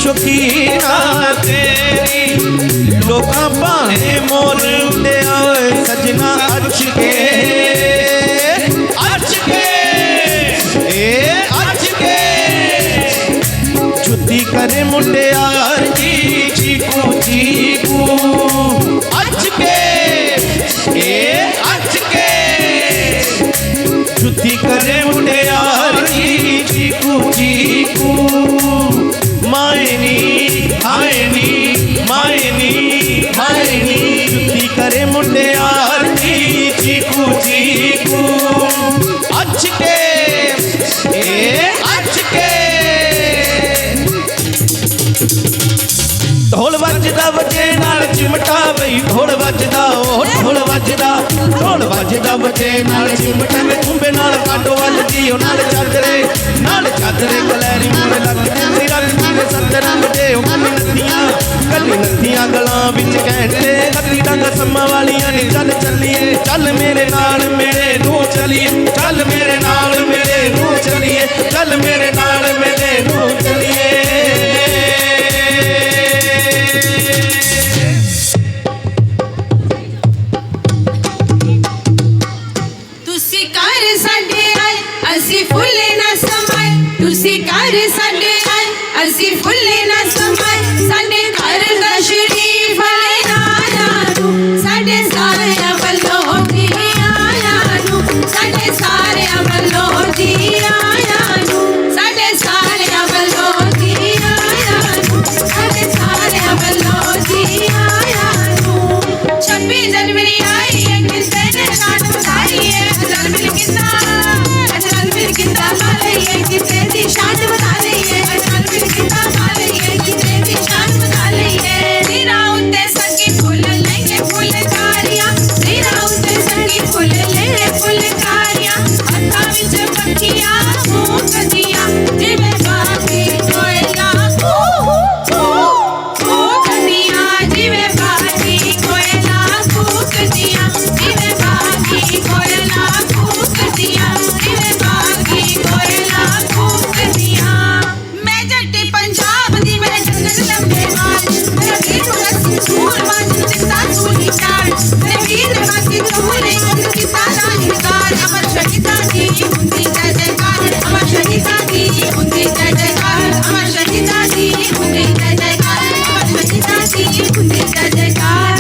शौकीना तेरी लोकां भाने मोर उड़िया सजना अच के छुट्टी करे मुंडियार जी चीकू चीकू अच के छुट्टी करे मुंडियार जी चीकू चीकू मायनी आयनी मायनी मायनी छुट्टी करे मुंडियार जी चीकू चीकू अच के ढोल वजदा बजे नाल चिमटा बई ढोल वजदा ढोल वजदा बजे नाल चिमटा में खुंबे नाल काटो वजदी ओ नाल चादरे कलैरी मोर लगदी रंग सत रंग दे ओ कली नथियां गलां विच कहंदे हत्ती डंग सम्मा वालियां नी चल मेरे नाल मेरे नू चलिए चल मेरे नाल मेरे नू चलिए चल मेरे नाल मेरे नू चलिए ਅਸੀਂ ਫੁੱਲੇ ਨਾ ਸਮਾਏ ਤੁਸੀਂ ਘਰ ਸਾਡੇ ਆਏ ਅਸੀਂ ਫੁੱਲੇ ਨਾ ਸਮਾਏ ਸਾਡੇ ਘਰ ਦਾ ਸ਼ਰੀਫ ਲੈਣਾ ਨੂੰ ਸਾਡੇ ਸਾਰਿਆਂ ਵੱਲੋਂ ਜੀ ਆਇਆ ਨੂੰ ਸਾਡੇ ਸਾਰਿਆਂ ਵੱਲੋਂ ਜੀ ਆਇਆ ਨੂੰ ਸਾਡੇ ਸਾਰਿਆਂ ਵੱਲੋਂ ਜੀ ਆਇਆ ਨੂੰ ਸਾਡੇ ਸਾਰਿਆਂ ਵੱਲੋਂ ਜੀ ਆਇਆ ਨੂੰ 26 ਜਨਵਰੀ ਆਈ ਹੈ ਕਿਸੇ ਨੇ ਕਾਟ ਵਧਾਈ ਹੈ ਜਲ ਮਿਲ ਕਿੰਨਾ कितना माले ये किसे दी शान बता रही है अचान फिर कितना माले ये किसे दी शान बता रही है तेरा उते सगी फूल लेंगे फुलकारियां तेरा उते सगी फूल लेंगे फुलकारियां हत्था विच पक्कियां मूंगदियां जिवें बाकी कोयला कदियां जिवें बाकी कोयला कदियां जिवें बाकी कोयला कदियां जिवें कोयला फूकदियां मैं जट्टी पंजाब दी मेरे जंगल लंबे हाथ मेरा वीर रस्सी सूर बाज चिता सूली चार मेरे वीर बाकी चूरे की सारा निगार अमर शहीदा दी हुंदी जय जयकार अमर शहीदा दी हुंदी जय जयकार अमर शहीदा दी हुंदी जय जयकार अमर शहीदा दी हुंदी जय जयकार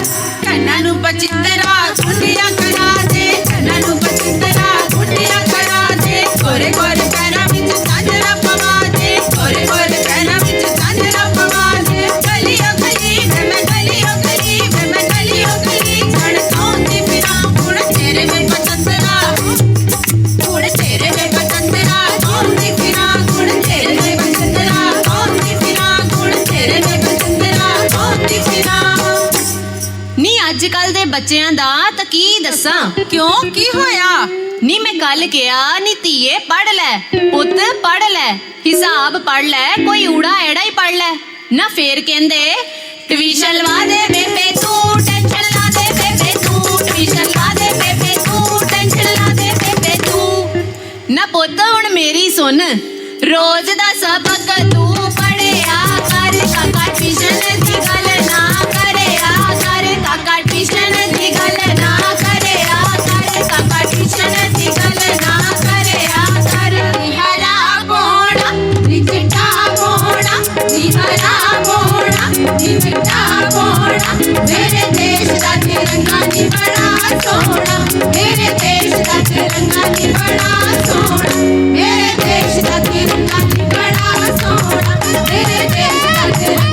कन्ना नु बचितरा गुंडिया करा दे कन्ना नु बचितरा गुंडिया करा दे गोरे गोरे पैरा विच सांजरा पवा दे गोरे गोरे पैरा विच सांजरा पवा दे गलियों गली मैं गलियों गली मैं गलियों गली धड़काऊंदी फिरा हुण तेरे में बचंदरा हुण तेरे में बचंदरा आऊंदी फिरा हुण तेरे में बचंदरा आऊंदी फिरा हुण तेरे में बचंदरा आऊंदी फिरा नी अजकल दे बच्चियां दा तां की दस्सां क्यों की होया नी मैं कल किया नी धीए पढ़ लै पुत पढ़ लै हिसाब पढ़ लै कोई ऊड़ा एड़ा ही पढ़ लै ना फिर कहंदे ट्यूशन लवा दे बेबे तू टेंशन ला दे बेबे तू ट्यूशन ला दे बेबे तू टेंशन ला दे बेबे तू ना पुत हुण मेरी सुन रोज दा सबक तू पढ़िया कर काका ट्यूशन दी गल ना करिया कर काका ट्यूशन दी गल ना करिया कर काका ट्यूशन दी गल ना करिया कर हरा बोड़ा नी चिट्टा बोड़ा नी हरा बोड़ा नी चिट्टा बोड़ा मेरे देश दा तिरंगा नी बड़ा सोहना मेरे देश दा तिरंगा नी बड़ा सोहना मेरे देश दा तिरंगा नी बड़ा सोहना मेरे देश दा तिरंगा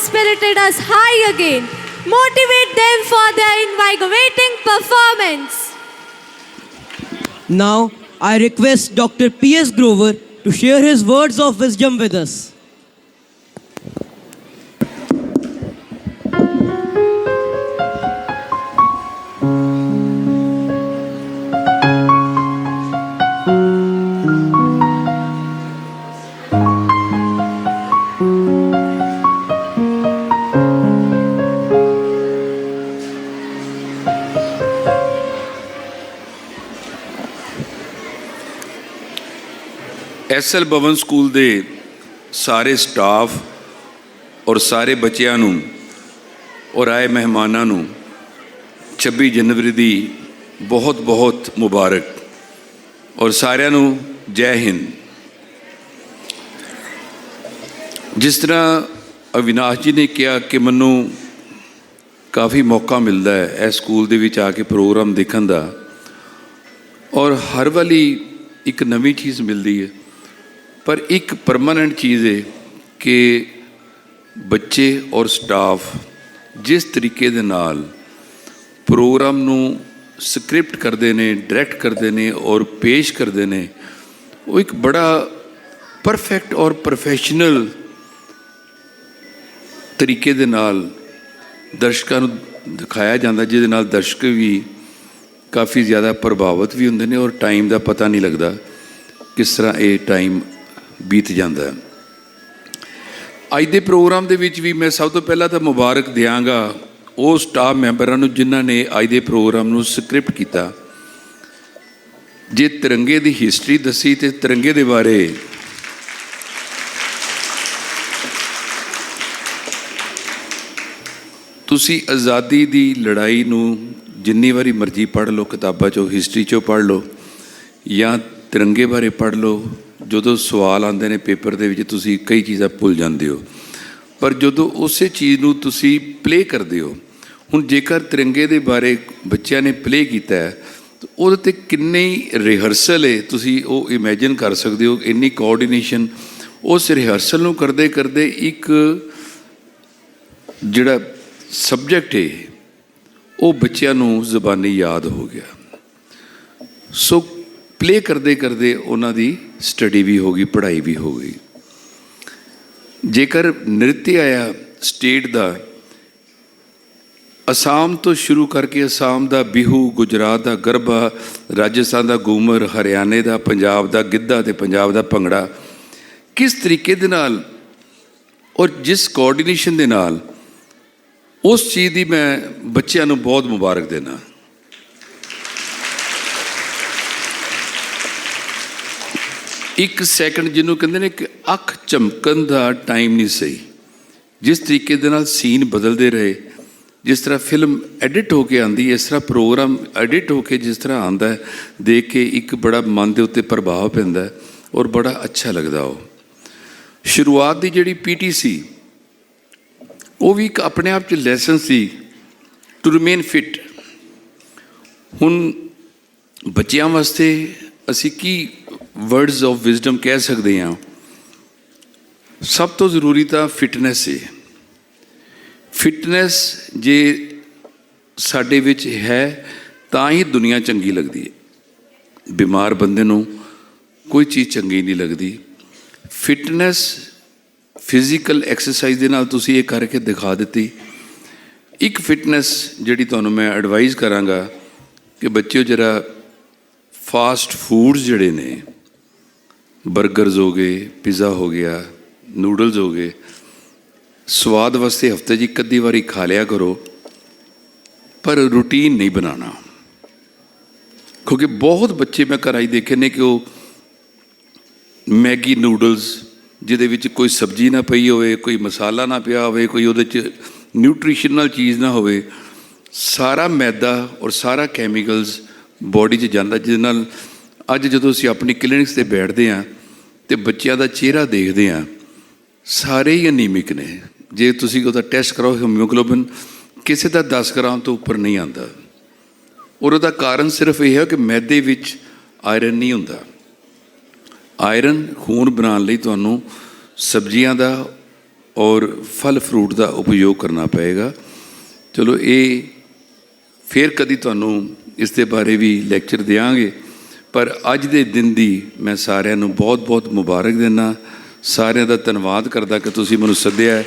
spirited us high again. Motivate them for their invigorating performance. Now, I request Dr. P.S. Grover to share his words of wisdom with us. SL Bhavan school ਦੇ ਸਾਰੇ ਸਟਾਫ ਔਰ ਸਾਰੇ ਬੱਚਿਆਂ ਨੂੰ ਔਰ ਆਏ ਮਹਿਮਾਨਾਂ ਨੂੰ 26 ਜਨਵਰੀ ਦੀ ਬਹੁਤ ਬਹੁਤ ਮੁਬਾਰਕ ਔਰ ਸਾਰਿਆਂ ਨੂੰ ਜੈ ਹਿੰਦ। ਜਿਸ ਤਰ੍ਹਾਂ ਅਵਿਨਾਸ਼ ਜੀ ਨੇ ਕਿਹਾ ਕਿ ਮੈਨੂੰ ਕਾਫੀ ਮੌਕਾ ਮਿਲਦਾ ਹੈ ਇਸ ਸਕੂਲ ਦੇ ਵਿੱਚ ਆ ਕੇ ਪ੍ਰੋਗਰਾਮ ਦੇਖਣ ਦਾ ਔਰ ਹਰ ਵਾਰੀ ਇੱਕ ਨਵੀਂ ਚੀਜ਼ ਮਿਲਦੀ ਹੈ ਪਰ ਇੱਕ ਪਰਮਾਨੈਂਟ ਚੀਜ਼ ਹੈ ਕਿ ਬੱਚੇ ਔਰ ਸਟਾਫ ਜਿਸ ਤਰੀਕੇ ਦੇ ਨਾਲ ਪ੍ਰੋਗਰਾਮ ਨੂੰ ਸਕ੍ਰਿਪਟ ਕਰਦੇ ਨੇ, ਡਾਇਰੈਕਟ ਕਰਦੇ ਨੇ ਔਰ ਪੇਸ਼ ਕਰਦੇ ਨੇ ਉਹ ਇੱਕ ਬੜਾ ਪਰਫੈਕਟ ਔਰ ਪ੍ਰੋਫੈਸ਼ਨਲ ਤਰੀਕੇ ਦੇ ਨਾਲ ਦਰਸ਼ਕਾਂ ਨੂੰ ਦਿਖਾਇਆ ਜਾਂਦਾ ਜਿਹਦੇ ਨਾਲ ਦਰਸ਼ਕ ਵੀ ਕਾਫੀ ਜ਼ਿਆਦਾ ਪ੍ਰਭਾਵਿਤ ਵੀ ਹੁੰਦੇ ਨੇ ਔਰ ਟਾਈਮ ਦਾ ਪਤਾ ਨਹੀਂ ਲੱਗਦਾ ਕਿਸ ਤਰ੍ਹਾਂ ਇਹ ਟਾਈਮ ਬੀਤ ਜਾਂਦਾ। ਅੱਜ ਦੇ ਪ੍ਰੋਗਰਾਮ ਦੇ ਵਿੱਚ ਵੀ ਮੈਂ ਸਭ ਤੋਂ ਪਹਿਲਾਂ ਤਾਂ ਮੁਬਾਰਕ ਦਿਆਂਗਾ ਉਹ ਸਟਾਫ ਮੈਂਬਰਾਂ ਨੂੰ ਜਿਨ੍ਹਾਂ ਨੇ ਅੱਜ ਦੇ ਪ੍ਰੋਗਰਾਮ ਨੂੰ ਸਕ੍ਰਿਪਟ ਕੀਤਾ। ਜੇ ਤਿਰੰਗੇ ਦੀ ਹਿਸਟਰੀ ਦੱਸੀ ਤੇ ਤਿਰੰਗੇ ਦੇ ਬਾਰੇ ਤੁਸੀਂ ਆਜ਼ਾਦੀ ਦੀ ਲੜਾਈ ਨੂੰ ਜਿੰਨੀ ਵਾਰੀ ਮਰਜ਼ੀ ਪੜ੍ਹ ਲਓ, ਕਿਤਾਬਾਂ 'ਚੋਂ ਹਿਸਟਰੀ 'ਚੋਂ ਪੜ੍ਹ ਲਓ ਜਾਂ ਤਿਰੰਗੇ ਬਾਰੇ ਪੜ੍ਹ ਲਓ, ਜਦੋਂ ਸਵਾਲ ਆਉਂਦੇ ਨੇ ਪੇਪਰ ਦੇ ਵਿੱਚ ਤੁਸੀਂ ਕਈ ਚੀਜ਼ਾਂ ਭੁੱਲ ਜਾਂਦੇ ਹੋ ਪਰ ਜਦੋਂ ਉਸੇ ਚੀਜ਼ ਨੂੰ ਤੁਸੀਂ ਪਲੇ ਕਰਦੇ ਹੋ। ਹੁਣ ਜੇਕਰ ਤਿਰੰਗੇ ਦੇ ਬਾਰੇ ਬੱਚਿਆਂ ਨੇ ਪਲੇ ਕੀਤਾ ਹੈ ਤਾਂ ਉਹਦੇ 'ਤੇ ਕਿੰਨੇ ਰਿਹਰਸਲ ਹੈ ਤੁਸੀਂ ਉਹ ਇਮੈਜਿਨ ਕਰ ਸਕਦੇ ਹੋ। ਇੰਨੀ ਕੋਆਰਡੀਨੇਸ਼ਨ ਉਸ ਰਿਹਰਸਲ ਨੂੰ ਕਰਦੇ ਕਰਦੇ ਇੱਕ ਜਿਹੜਾ ਸਬਜੈਕਟ ਹੈ ਉਹ ਬੱਚਿਆਂ ਨੂੰ ਜ਼ਬਾਨੀ ਯਾਦ ਹੋ ਗਿਆ। ਸੋ ਪਲੇ ਕਰਦੇ ਕਰਦੇ ਉਹਨਾਂ ਦੀ ਸਟੱਡੀ ਵੀ ਹੋ ਗਈ, ਪੜ੍ਹਾਈ ਵੀ ਹੋ ਗਈ। ਜੇਕਰ ਨ੍ਰਿਤਯ ਆਇਆ ਸਟੇਟ ਦਾ ਅਸਾਮ ਤੋਂ ਸ਼ੁਰੂ ਕਰਕੇ ਅਸਾਮ ਦਾ ਬਿਹੂ, ਗੁਜਰਾਤ ਦਾ ਗਰਬਾ, ਰਾਜਸਥਾਨ ਦਾ ਘੂਮਰ, ਹਰਿਆਣੇ ਦਾ, ਪੰਜਾਬ ਦਾ ਗਿੱਧਾ ਅਤੇ ਪੰਜਾਬ ਦਾ ਭੰਗੜਾ ਕਿਸ ਤਰੀਕੇ ਦੇ ਨਾਲ ਔਰ ਜਿਸ ਕੋਆਰਡੀਨੇਸ਼ਨ ਦੇ ਨਾਲ ਉਸ ਚੀਜ਼ ਦੀ ਮੈਂ ਬੱਚਿਆਂ ਨੂੰ ਬਹੁਤ ਮੁਬਾਰਕ ਦੇਣਾ। ਇੱਕ ਸੈਕਿੰਡ ਜਿਹਨੂੰ ਕਹਿੰਦੇ ਨੇ ਕਿ ਅੱਖ ਝਮਕਣ ਦਾ ਟਾਈਮ ਨਹੀਂ ਸਹੀ। ਜਿਸ ਤਰੀਕੇ ਦੇ ਨਾਲ ਸੀਨ ਬਦਲਦੇ ਰਹੇ, ਜਿਸ ਤਰ੍ਹਾਂ ਫਿਲਮ ਐਡਿਟ ਹੋ ਕੇ ਆਉਂਦੀ ਇਸ ਤਰ੍ਹਾਂ ਪ੍ਰੋਗਰਾਮ ਐਡਿਟ ਹੋ ਕੇ ਜਿਸ ਤਰ੍ਹਾਂ ਆਉਂਦਾ ਹੈ ਦੇਖ ਕੇ ਇੱਕ ਬੜਾ ਮਨ ਦੇ ਉੱਤੇ ਪ੍ਰਭਾਵ ਪੈਂਦਾ ਔਰ ਬੜਾ ਅੱਛਾ ਲੱਗਦਾ। ਉਹ ਸ਼ੁਰੂਆਤ ਦੀ ਜਿਹੜੀ ਪੀਟੀ ਸੀ ਉਹ ਵੀ ਇੱਕ ਆਪਣੇ ਆਪ 'ਚ ਲੈਸਨ ਸੀ ਟੂ ਰਿਮੇਨ ਫਿਟ। ਹੁਣ ਬੱਚਿਆਂ ਵਾਸਤੇ ਅਸੀਂ ਕੀ ਵਰਡਸ ਆਫ ਵਿਜ਼ਡਮ ਕਹਿ ਸਕਦੇ ਹਾਂ? ਸਭ ਤੋਂ ਜ਼ਰੂਰੀ ਤਾਂ ਫਿਟਨੈਸ ਹੈ। ਫਿਟਨੈਸ ਜੇ ਸਾਡੇ ਵਿੱਚ ਹੈ ਤਾਂ ਹੀ ਦੁਨੀਆ ਚੰਗੀ ਲੱਗਦੀ ਹੈ। ਬਿਮਾਰ ਬੰਦੇ ਨੂੰ ਕੋਈ ਚੀਜ਼ ਚੰਗੀ ਨਹੀਂ ਲੱਗਦੀ। ਫਿਟਨੈਸ ਫਿਜ਼ੀਕਲ ਐਕਸਰਸਾਈਜ਼ ਦੇ ਨਾਲ ਤੁਸੀਂ ਇਹ ਕਰਕੇ ਦਿਖਾ ਦਿੱਤੀ। ਇੱਕ ਫਿਟਨੈਸ ਜਿਹੜੀ ਤੁਹਾਨੂੰ ਮੈਂ ਐਡਵਾਈਸ ਕਰਾਂਗਾ ਕਿ ਬੱਚਿਓ ਜਰਾ ਫਾਸਟ ਫੂਡਸ ਜਿਹੜੇ ਨੇ, ਬਰਗਰਸ ਹੋ ਗਏ, ਪਿਜ਼ਾ ਹੋ ਗਿਆ, ਨੂਡਲਸ ਹੋ ਗਏ, ਸਵਾਦ ਵਾਸਤੇ ਹਫਤੇ 'ਚ ਇੱਕ ਅੱਧੀ ਵਾਰੀ ਖਾ ਲਿਆ ਕਰੋ, ਪਰ ਰੂਟੀਨ ਨਹੀਂ ਬਣਾਉਣਾ। ਕਿਉਂਕਿ ਬਹੁਤ ਬੱਚੇ ਮੈਂ ਘਰਾਂ 'ਚ ਦੇਖੇ ਨੇ ਕਿ ਉਹ ਮੈਗੀ ਨੂਡਲਸ ਜਿਹਦੇ ਵਿੱਚ ਕੋਈ ਸਬਜ਼ੀ ਨਾ ਪਈ ਹੋਵੇ, ਕੋਈ ਮਸਾਲਾ ਨਾ ਪਿਆ ਹੋਵੇ, ਕੋਈ ਉਹਦੇ 'ਚ ਨਿਊਟ੍ਰੀਸ਼ਨਲ ਚੀਜ਼ ਨਾ ਹੋਵੇ, ਸਾਰਾ ਮੈਦਾ ਔਰ ਸਾਰਾ ਕੈਮੀਕਲਸ ਬੋਡੀ 'ਚ ਜਾਂਦਾ, ਜਿਹਦੇ ਨਾਲ ਅੱਜ ਜਦੋਂ ਅਸੀਂ ਆਪਣੀ ਕਲੀਨਿਕਸ 'ਤੇ ਬੈਠਦੇ ਹਾਂ ਅਤੇ ਬੱਚਿਆਂ ਦਾ ਚਿਹਰਾ ਦੇਖਦੇ ਹਾਂ, ਸਾਰੇ ਹੀ ਅਨੀਮਿਕ ਨੇ। ਜੇ ਤੁਸੀਂ ਉਹਦਾ ਟੈਸਟ ਕਰਾਓ ਹੀਮੋਗਲੋਬਿਨ ਕਿਸੇ ਦਾ 10 ਗ੍ਰਾਮ ਤੋਂ ਉੱਪਰ ਨਹੀਂ ਆਉਂਦਾ, ਔਰ ਉਹਦਾ ਕਾਰਨ ਸਿਰਫ ਇਹ ਹੈ ਕਿ ਮੈਦੇ ਵਿੱਚ ਆਇਰਨ ਨਹੀਂ ਹੁੰਦਾ। ਆਇਰਨ ਖੂਨ ਬਣਾਉਣ ਲਈ ਤੁਹਾਨੂੰ ਸਬਜ਼ੀਆਂ ਦਾ ਔਰ ਫਲ ਫਰੂਟ ਦਾ ਉਪਯੋਗ ਕਰਨਾ ਪਏਗਾ। ਚਲੋ ਇਹ ਫਿਰ ਕਦੀ ਤੁਹਾਨੂੰ ਇਸ ਦੇ ਬਾਰੇ ਵੀ ਲੈਕਚਰ ਦਿਆਂਗੇ, ਪਰ ਅੱਜ ਦੇ ਦਿਨ ਦੀ ਮੈਂ ਸਾਰਿਆਂ ਨੂੰ ਬਹੁਤ ਬਹੁਤ ਮੁਬਾਰਕ ਦਿੰਦਾ। ਸਾਰਿਆਂ ਦਾ ਧੰਨਵਾਦ ਕਰਦਾ ਕਿ ਤੁਸੀਂ ਮੈਨੂੰ ਸੱਦਿਆ।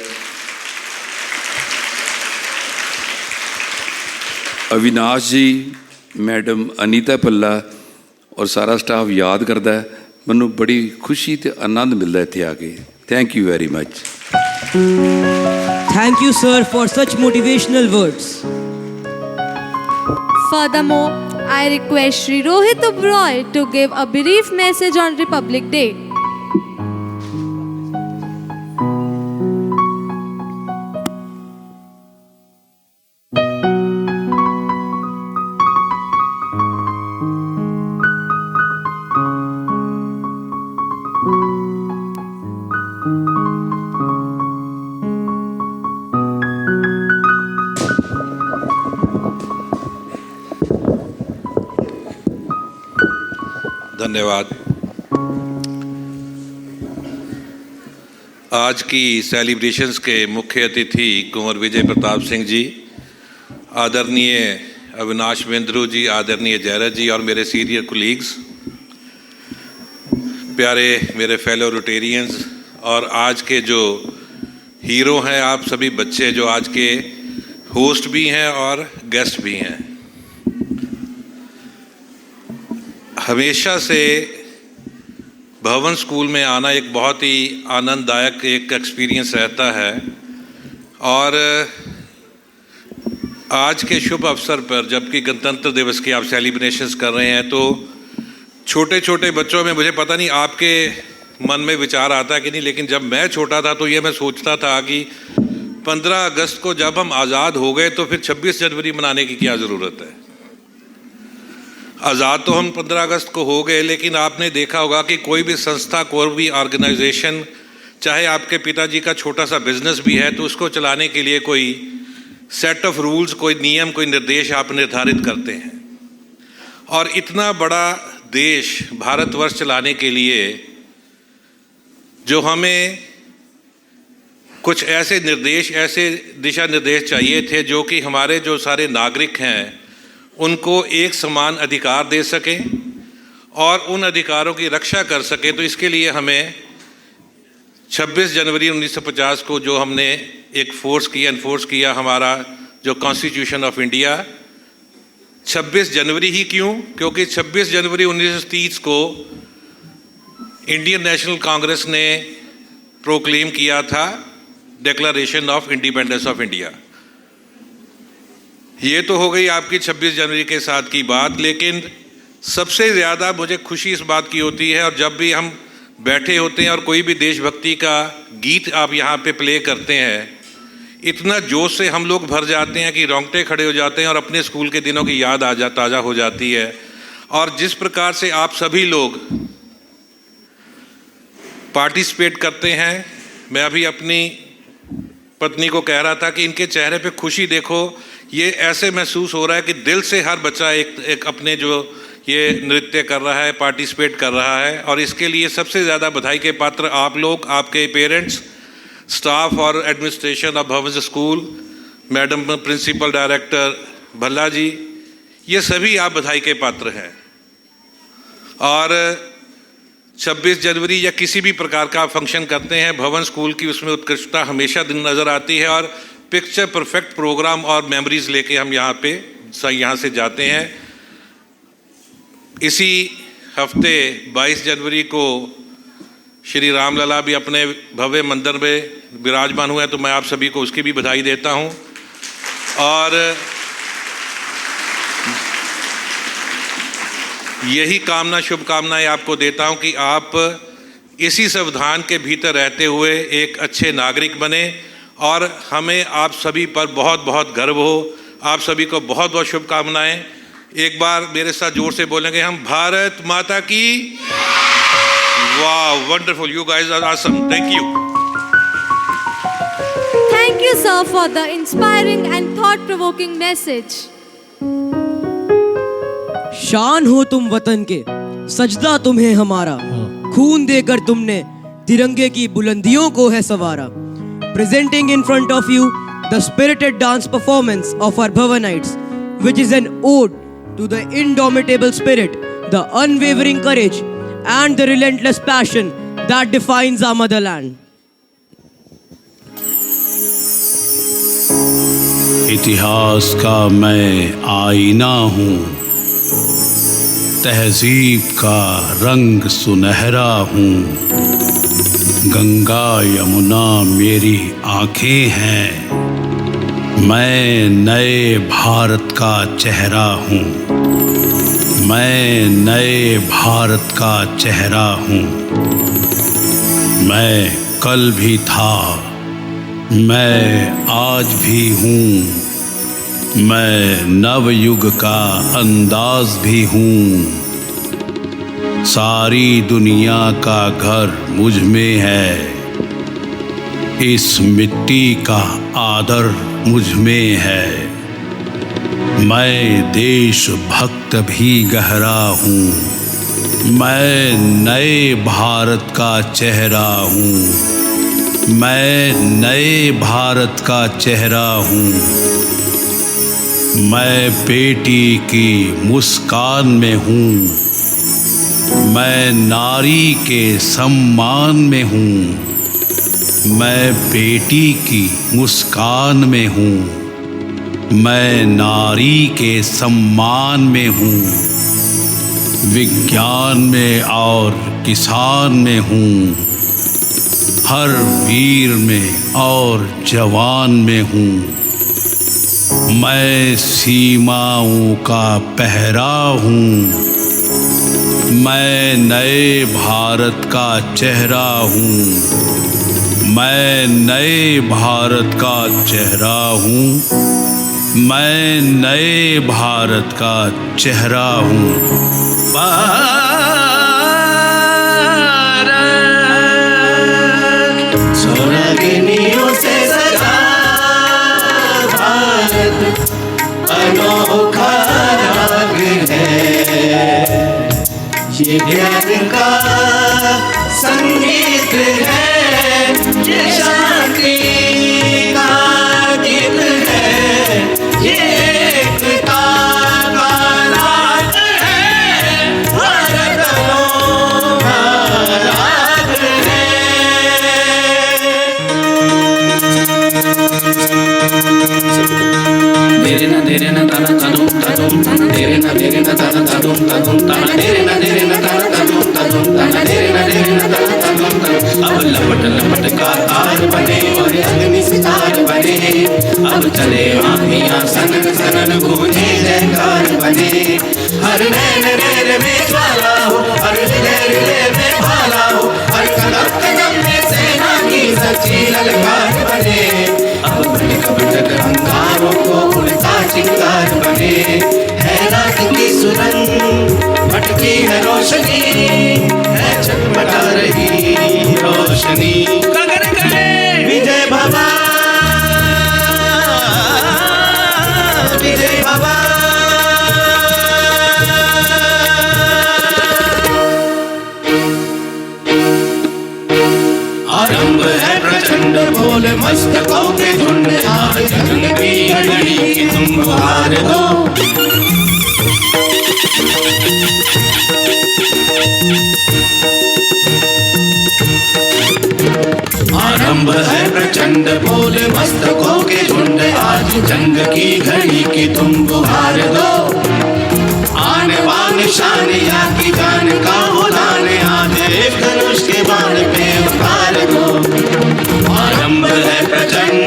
ਅਵਿਨਾਸ਼ ਜੀ, ਮੈਡਮ ਅਨੀਤਾ ਪੱਲਾ ਔਰ ਸਾਰਾ ਸਟਾਫ ਯਾਦ ਕਰਦਾ ਹੈ। ਮੈਨੂੰ ਬੜੀ ਖੁਸ਼ੀ ਅਤੇ ਆਨੰਦ ਮਿਲਦਾ ਇੱਥੇ ਆ ਕੇ। Thank you very much. Thank you, sir, for such motivational words. Furthermore, I request Shri Rohit Oberoi to give a brief message on Republic Day. धन्यवाद। आज की सेलिब्रेशंस के मुख्य अतिथि कुंवर विजय प्रताप सिंह जी, आदरणीय अविनाश बिंद्रू जी, आदरणीय जयरथ जी और मेरे सीनियर कोलीग्स, प्यारे मेरे फेलो रोटेरियंस और आज के जो हीरो हैं आप सभी बच्चे जो आज के होस्ट भी हैं और गेस्ट भी हैं। हमेशा से भवन स्कूल में आना एक बहुत ही आनंददायक एक एक्सपीरियंस रहता है और आज के शुभ अवसर पर जबकि गणतंत्र दिवस की आप सेलिब्रेशंस कर रहे हैं तो छोटे छोटे बच्चों में मुझे पता नहीं आपके मन में विचार आता है कि नहीं, लेकिन जब मैं छोटा था तो ये मैं सोचता था कि 15 अगस्त को जब हम आज़ाद हो गए तो फिर 26 जनवरी मनाने की क्या ज़रूरत है। आज़ाद तो हम 15 अगस्त को हो गए, लेकिन आपने देखा होगा कि कोई भी संस्था, कोई भी ऑर्गेनाइजेशन, चाहे आपके पिताजी का छोटा सा बिजनेस भी है, तो उसको चलाने के लिए कोई सेट ऑफ रूल्स, कोई नियम, कोई निर्देश आप निर्धारित करते हैं। और इतना बड़ा देश भारतवर्ष चलाने के लिए जो हमें कुछ ऐसे निर्देश, ऐसे दिशा निर्देश चाहिए थे जो कि हमारे जो सारे नागरिक हैं उनको एक समान अधिकार दे सकें और उन अधिकारों की रक्षा कर सकें। तो इसके लिए हमें 26 जनवरी 1950 को जो हमने एक एनफोर्स किया हमारा जो कॉन्स्टिट्यूशन ऑफ इंडिया, 26 जनवरी ही क्यों? क्योंकि 26 जनवरी 1930 को इंडियन नेशनल कांग्रेस ने प्रोक्लेम किया था declaration of independence of India. ये तो हो गई आपकी 26 जनवरी के साथ की बात, लेकिन सबसे ज़्यादा मुझे खुशी इस बात की होती है और जब भी हम बैठे होते हैं और कोई भी देशभक्ति का गीत आप यहाँ पे प्ले करते हैं, इतना जोश से हम लोग भर जाते हैं कि रोंगटे खड़े हो जाते हैं और अपने स्कूल के दिनों की याद ताज़ा हो जाती है। और जिस प्रकार से आप सभी लोग पार्टिसिपेट करते हैं, मैं अभी अपनी पत्नी को कह रहा था कि इनके चेहरे पे खुशी देखो, ये ऐसे महसूस हो रहा है कि दिल से हर बच्चा एक अपने जो ये नृत्य कर रहा है, पार्टिसिपेट कर रहा है। और इसके लिए सबसे ज़्यादा बधाई के पात्र आप लोग, आपके पेरेंट्स, स्टाफ और administration of Bhavan school, madam principal director Bhalla ji, ये सभी आप बधाई के पात्र हैं। और 26 जनवरी या किसी भी प्रकार का फंक्शन करते हैं भवन स्कूल की, उसमें उत्कृष्टता हमेशा दिन नज़र आती है और पिक्चर परफेक्ट प्रोग्राम और मेमोरीज लेके हम यहाँ से जाते हैं। इसी हफ्ते 22 जनवरी को श्री रामलला भी अपने भव्य मंदिर में विराजमान हुए हैं, तो मैं आप सभी को उसकी भी बधाई देता हूँ। और यही कामना, शुभकामनाएं आपको देता हूं कि आप इसी संविधान के भीतर रहते हुए एक अच्छे नागरिक बने और हमें आप सभी पर बहुत बहुत गर्व हो। आप सभी को बहुत बहुत शुभकामनाएं। एक बार मेरे साथ जोर से बोलेंगे हम, भारत माता की। वाह, wonderful, you guys are awesome, thank you. Thank you, sir, for the inspiring and thought-provoking message. शान हो तुम वतन के, सजदा तुम्हें हमारा, खून देकर तुमने तिरंगे की बुलंदियों को है सवारा। Presenting in front of you the spirited dance performance of our Bhavanites, which is an ode to the indomitable spirit, the unwavering courage and the relentless passion that defines our motherland. इतिहास का मैं आईना हूँ, तहजीब का रंग सुनहरा हूँ, गंगा यमुना मेरी आँखें हैं, मैं नए भारत का चेहरा हूँ, मैं नए भारत का चेहरा हूँ। मैं कल भी था, मैं आज भी हूँ, मैं नवयुग का अंदाज भी हूँ। सारी दुनिया का घर मुझ में है, इस मिट्टी का आदर मुझ में है। मैं देशभक्त भी गहरा हूँ, मैं नए भारत का चेहरा हूँ, मैं नए भारत का चेहरा हूँ। मैं बेटी की मुस्कान में हूँ, मैं नारी के सम्मान में हूँ, मैं बेटी की मुस्कान में हूँ, मैं नारी के सम्मान में हूँ। विज्ञान में और किसान में हूँ, हर वीर में और जवान में हूँ। मैं सीमाओं का पहरा हूँ, मैं नए भारत का चेहरा हूँ, मैं नए भारत का चेहरा हूँ, मैं नए भारत का चेहरा हूँ। सोनागिनियों से सजा भारत अनोखा राग है, ये ज्ञान का संगीत है, ये शांति का गीत है, ये एकता का राग है, भारत अनोखा राग है। देरे ना ताना तादुम तादुम ताना, देरे ना ताना तादुम तादुम ताना, देरे ना ताना तादुम तादुम ताना, देरे ना ताना तादुम तादुम। अब लपट लपट का तार बने और अग्नि सितार बने, अब चले आंधियां सनन सनन गूंजे जयकार बने। हर नैन नैन में ज्वाला हो, हर हृदय हृदय में भाला हो, हर कदम कदम में सेना की सच्ची ललकार बने। अब भटक भटक अंगारों को उड़ता चिंगार बने, है रात की सुरंग भटकी है रोशनी, है चटपटा रही रोशनी। गगन गए विजय भवा, विजय भवा, मस्तकों के झुंड आज जंग की घड़ी की तुम हार दो। आरंभ है प्रचंड बोले मस्तकों के झुंड आज जंग की घड़ी की तुम गुहार दो। आने वाले शान या की जान का उड़ाने आधे धनुष के बाण पे उतार दो। आरंभ है प्रचंड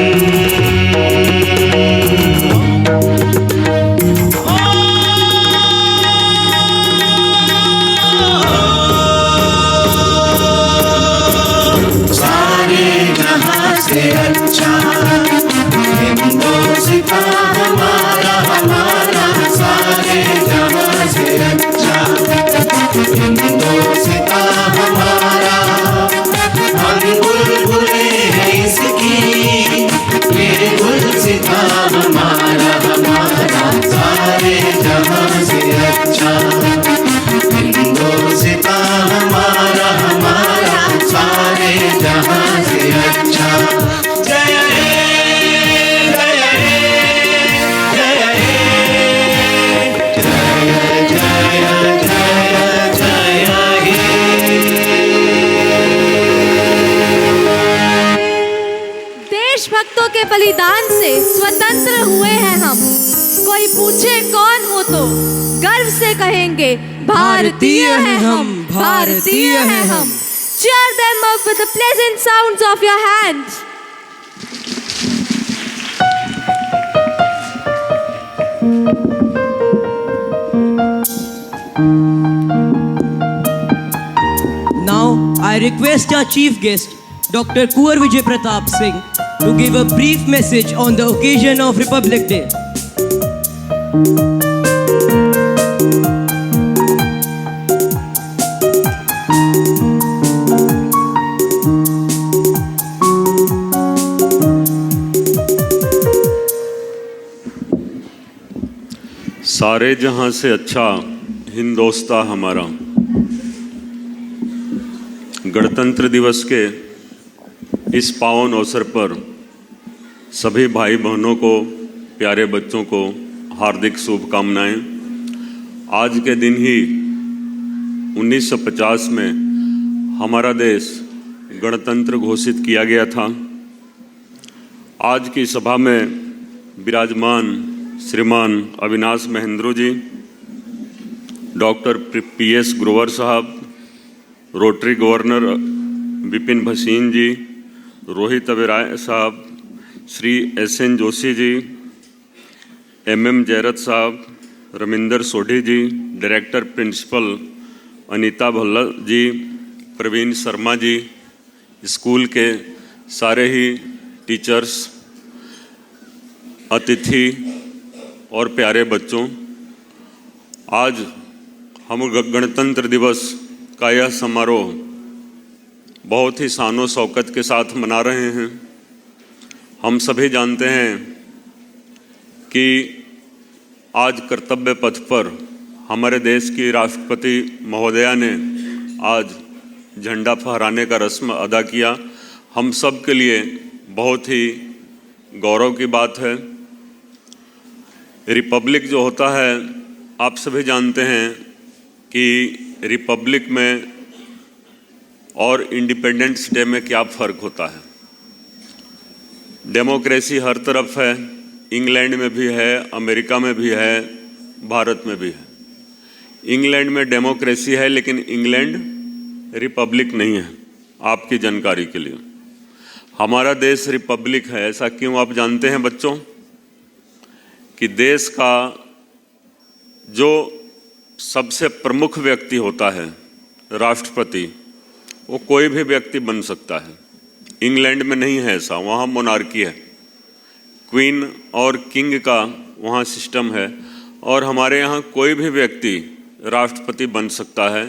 से अच्छा हिंदुस्ता हमारा हमारा सारे जहां से अच्छा हिंदुस्ता हमारा। हम बुलबुले हैं इसकी ये गुलसिता हमारा हमारा सारे जहां से अच्छा हिंदुस्ता हमारा हमारा सारे जहां से अच्छा। जय हे जय हे जय हे जय जय जय जय देशभक्तों के बलिदान से स्वतंत्र हुए हैं हम। कोई पूछे कौन हो तो गर्व से कहेंगे भारतीय हैं हम, भारतीय हैं हम। Cheer them up with the pleasant sounds of your hands. Now, I request our chief guest, Dr. Kuwar Vijay Pratap Singh, to give a brief message on the occasion of Republic Day. सारे जहां से अच्छा हिंदोस्ता हमारा। गणतंत्र दिवस के इस पावन अवसर पर सभी भाई बहनों को, प्यारे बच्चों को हार्दिक शुभकामनाएं। आज के दिन ही 1950 में हमारा देश गणतंत्र घोषित किया गया था। आज की सभा में विराजमान श्रीमान अविनाश महेंद्र जी, डॉक्टर PS ग्रोवर साहब, रोटरी गवर्नर विपिन भसीन जी, रोहित अबेराय साहब, श्री SN जोशी जी, MM जयरथ साहब, रमिंदर सोढ़ी जी, डायरेक्टर प्रिंसिपल अनीता भल्ला जी, प्रवीण शर्मा जी, स्कूल के सारे ही टीचर्स, अतिथि और प्यारे बच्चों, आज हम गणतंत्र दिवस का यह समारोह बहुत ही शानो शौकत के साथ मना रहे हैं। हम सभी जानते हैं कि आज कर्तव्य पथ पर हमारे देश की राष्ट्रपति महोदया ने आज झंडा फहराने का रस्म अदा किया। हम सब के लिए बहुत ही गौरव की बात है। रिपब्लिक जो होता है, आप सभी जानते हैं कि रिपब्लिक में और इंडिपेंडेंस डे में क्या फ़र्क होता है। डेमोक्रेसी हर तरफ है, इंग्लैंड में भी है, अमेरिका में भी है, भारत में भी है। इंग्लैंड में डेमोक्रेसी है लेकिन इंग्लैंड रिपब्लिक नहीं है। आपकी जानकारी के लिए हमारा देश रिपब्लिक है। ऐसा क्यों आप जानते हैं बच्चों? कि देश का जो सबसे प्रमुख व्यक्ति होता है, राष्ट्रपति, वो कोई भी व्यक्ति बन सकता है। इंग्लैंड में नहीं है ऐसा, वहाँ मोनार्की है, क्वीन और किंग का वहाँ सिस्टम है। और हमारे यहाँ कोई भी व्यक्ति राष्ट्रपति बन सकता है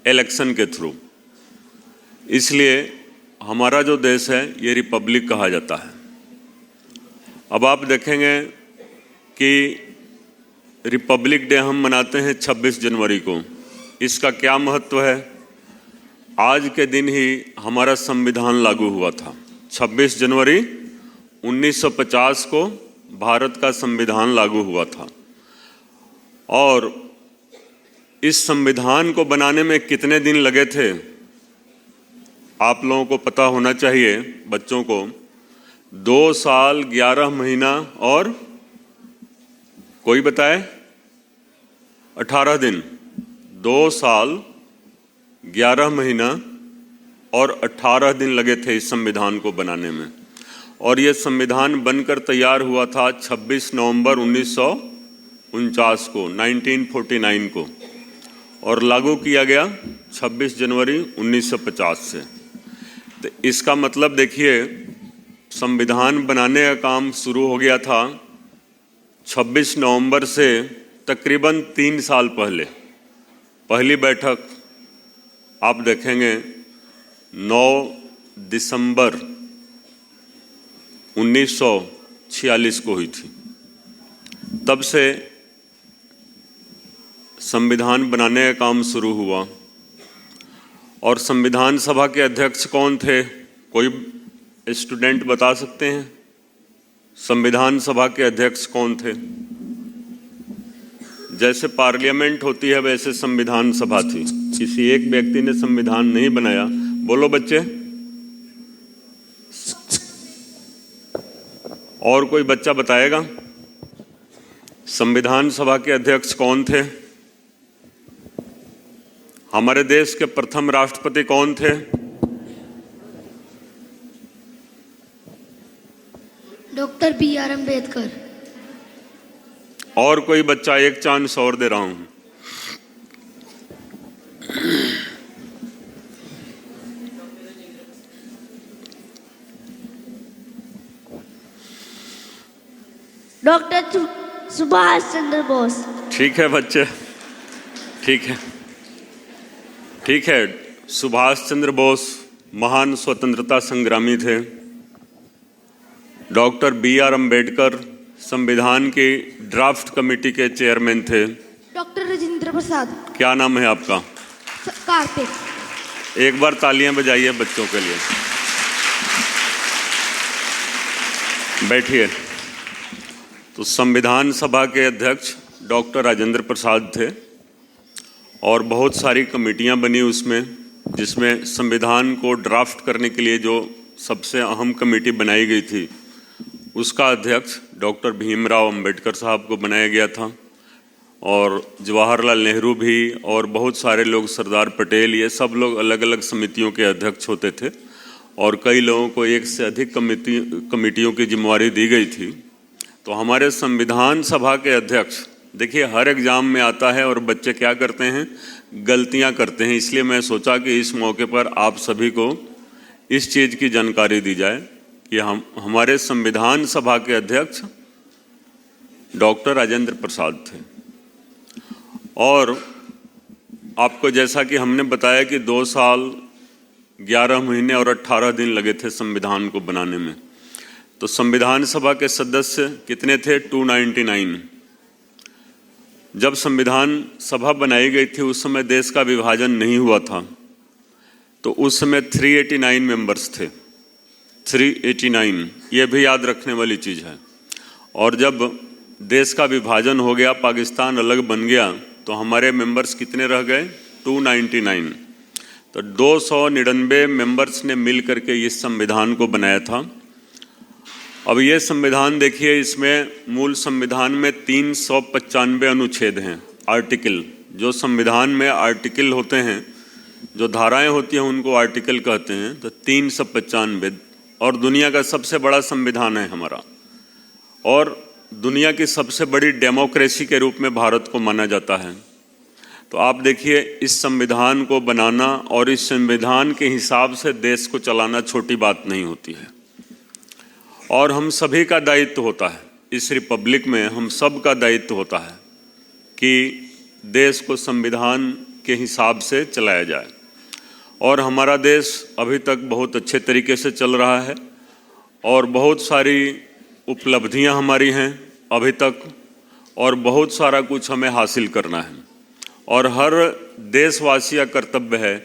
इलेक्शन के थ्रू। इसलिए हमारा जो देश है ये रिपब्लिक कहा जाता है। अब आप देखेंगे कि रिपब्लिक डे हम मनाते हैं 26 जनवरी को। इसका क्या महत्व है? आज के दिन ही हमारा संविधान लागू हुआ था, 26 जनवरी 1950 को भारत का संविधान लागू हुआ था। और इस संविधान को बनाने में कितने दिन लगे थे आप लोगों को पता होना चाहिए, बच्चों को। 2 साल 11 महीना और कोई बताए 18 दिन। 2 साल 11 महीना और 18 दिन लगे थे इस संविधान को बनाने में। और ये संविधान बनकर तैयार हुआ था 26 नवंबर 1949 को, 1949 को, और लागू किया गया 26 जनवरी 1950 से। तो इसका मतलब देखिए, संविधान बनाने का काम शुरू हो गया था 26 नवंबर से तकरीबन 3 साल पहले। पहली बैठक आप देखेंगे 9 दिसंबर 1946 को हुई थी। तब से संविधान बनाने का काम शुरू हुआ। और संविधान सभा के अध्यक्ष कौन थे? कोई स्टूडेंट बता सकते हैं संविधान सभा के अध्यक्ष कौन थे? जैसे पार्लियामेंट होती है वैसे संविधान सभा थी। किसी एक व्यक्ति ने संविधान नहीं बनाया। बोलो बच्चे। और कोई बच्चा बताएगा संविधान सभा के अध्यक्ष कौन थे? हमारे देश के प्रथम राष्ट्रपति कौन थे? Doctor B.R. अम्बेडकर। और कोई बच्चा? एक चांस और दे रहा हूं। डॉक्टर सुभाष चंद्र बोस। ठीक है बच्चे, ठीक है, ठीक है। सुभाष चंद्र बोस महान स्वतंत्रता संग्रामी थे। Doctor B.R. अम्बेडकर संविधान की ड्राफ्ट कमेटी के चेयरमैन थे। डॉक्टर राजेंद्र प्रसाद। क्या नाम है आपका? कार्तिक। एक बार तालियां बजाइए बच्चों के लिए। बैठिए। तो संविधान सभा के अध्यक्ष डॉक्टर राजेंद्र प्रसाद थे और बहुत सारी कमेटियां बनी उसमें, जिसमें संविधान को ड्राफ्ट करने के लिए जो सबसे अहम कमेटी बनाई गई थी उसका अध्यक्ष डॉक्टर भीमराव अंबेडकर साहब को बनाया गया था। और जवाहरलाल नेहरू भी और बहुत सारे लोग, सरदार पटेल, ये सब लोग अलग अलग समितियों के अध्यक्ष होते थे। और कई लोगों को एक से अधिक कमेटियों की जिम्मेवारी दी गई थी। तो हमारे संविधान सभा के अध्यक्ष, देखिए हर एग्ज़ाम में आता है और बच्चे क्या करते हैं, गलतियां करते हैं। इसलिए मैं सोचा कि इस मौके पर आप सभी को इस चीज़ की जानकारी दी जाए कि हमारे संविधान सभा के अध्यक्ष डॉक्टर राजेंद्र प्रसाद थे। और आपको जैसा कि हमने बताया कि 2 साल 11 महीने और 18 दिन लगे थे संविधान को बनाने में। तो संविधान सभा के सदस्य कितने थे? 299। जब संविधान सभा बनाई गई थी उस समय देश का विभाजन नहीं हुआ था, तो उस समय 389 मेंबर्स थे। 389, ये भी याद रखने वाली चीज़ है। और जब देश का विभाजन हो गया, पाकिस्तान अलग बन गया, तो हमारे मेंबर्स कितने रह गए? 299। तो 299 मेंबर्स ने मिल करके इस संविधान को बनाया था। अब ये संविधान देखिए, इसमें मूल संविधान में 395 अनुच्छेद हैं, आर्टिकल। जो संविधान में आर्टिकल होते हैं, जो धाराएं होती हैं उनको आर्टिकल कहते हैं। तो 395, और दुनिया का सबसे बड़ा संविधान है हमारा, और दुनिया की सबसे बड़ी डेमोक्रेसी के रूप में भारत को माना जाता है। तो आप देखिए, इस संविधान को बनाना और इस संविधान के हिसाब से देश को चलाना छोटी बात नहीं होती है। और हम सभी का दायित्व होता है, इस रिपब्लिक में हम सब का दायित्व होता है कि देश को संविधान के हिसाब से चलाया जाए। और हमारा देश अभी तक बहुत अच्छे तरीके से चल रहा है और बहुत सारी उपलब्धियां हमारी हैं अभी तक, और बहुत सारा कुछ हमें हासिल करना है। और हर देशवासी का कर्तव्य है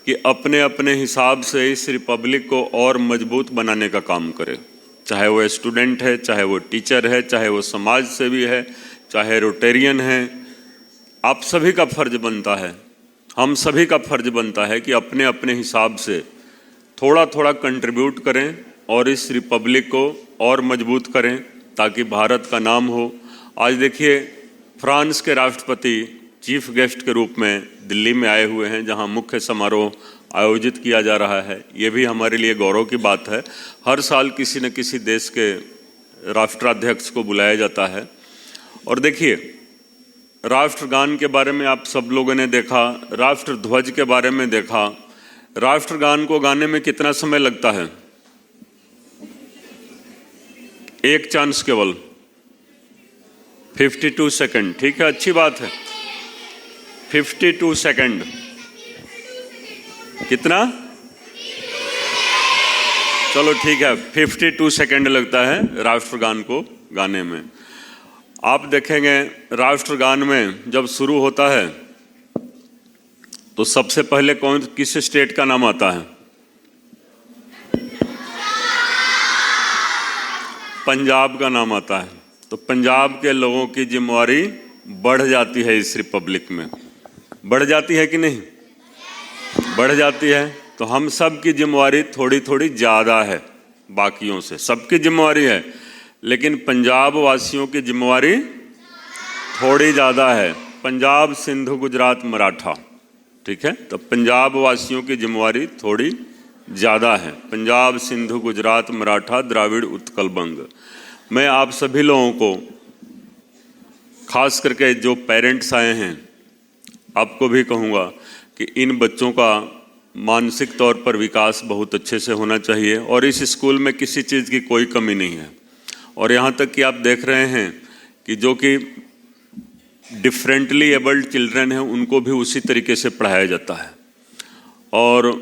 कि अपने अपने हिसाब से इस रिपब्लिक को और मजबूत बनाने का काम करे। चाहे वो स्टूडेंट है, चाहे वो टीचर है, चाहे वो समाज सेवी है, चाहे रोटेरियन है। आप सभी का फर्ज बनता है, हम सभी का फर्ज बनता है कि अपने अपने हिसाब से थोड़ा थोड़ा कंट्रीब्यूट करें और इस रिपब्लिक को और मजबूत करें ताकि भारत का नाम हो। आज देखिए, फ्रांस के राष्ट्रपति चीफ गेस्ट के रूप में दिल्ली में आए हुए हैं, जहां मुख्य समारोह आयोजित किया जा रहा है। ये भी हमारे लिए गौरव की बात है। हर साल किसी न किसी देश के राष्ट्राध्यक्ष को बुलाया जाता है। और देखिए, राष्ट्रगान के बारे में आप सब लोगों ने देखा, राष्ट्र ध्वज के बारे में देखा। राष्ट्रगान को गाने में कितना समय लगता है? एक चांस केवल 52 सेकंड। ठीक है, अच्छी बात है। 52 सेकंड कितना? चलो ठीक है, 52 सेकंड लगता है राष्ट्रगान को गाने में। आप देखेंगे राष्ट्रगान में जब शुरू होता है तो सबसे पहले किस स्टेट का नाम आता है? पंजाब का नाम आता है। तो पंजाब के लोगों की जिम्मेवारी बढ़ जाती है इस रिपब्लिक में। बढ़ जाती है कि नहीं? बढ़ जाती है। तो हम सब की जिम्मेवारी थोड़ी थोड़ी ज़्यादा है बाकियों से, सबकी जिम्मेवारी है, लेकिन पंजाब वासियों की जिम्मेवारी थोड़ी ज़्यादा है। पंजाब, सिंधु, गुजरात, मराठा, ठीक है। तो पंजाब वासियों की जिम्मेवारी थोड़ी ज़्यादा है। पंजाब, सिंधु, गुजरात, मराठा, द्राविड़, उत्कल, बंग। मैं आप सभी लोगों को, खास करके जो पेरेंट्स आए हैं, आपको भी कहूँगा कि इन बच्चों का मानसिक तौर पर विकास बहुत अच्छे से होना चाहिए और इस स्कूल में किसी चीज़ की कोई कमी नहीं है। और यहाँ तक कि आप देख रहे हैं कि जो कि डिफरेंटली एबल्ड चिल्ड्रन हैं उनको भी उसी तरीके से पढ़ाया जाता है। और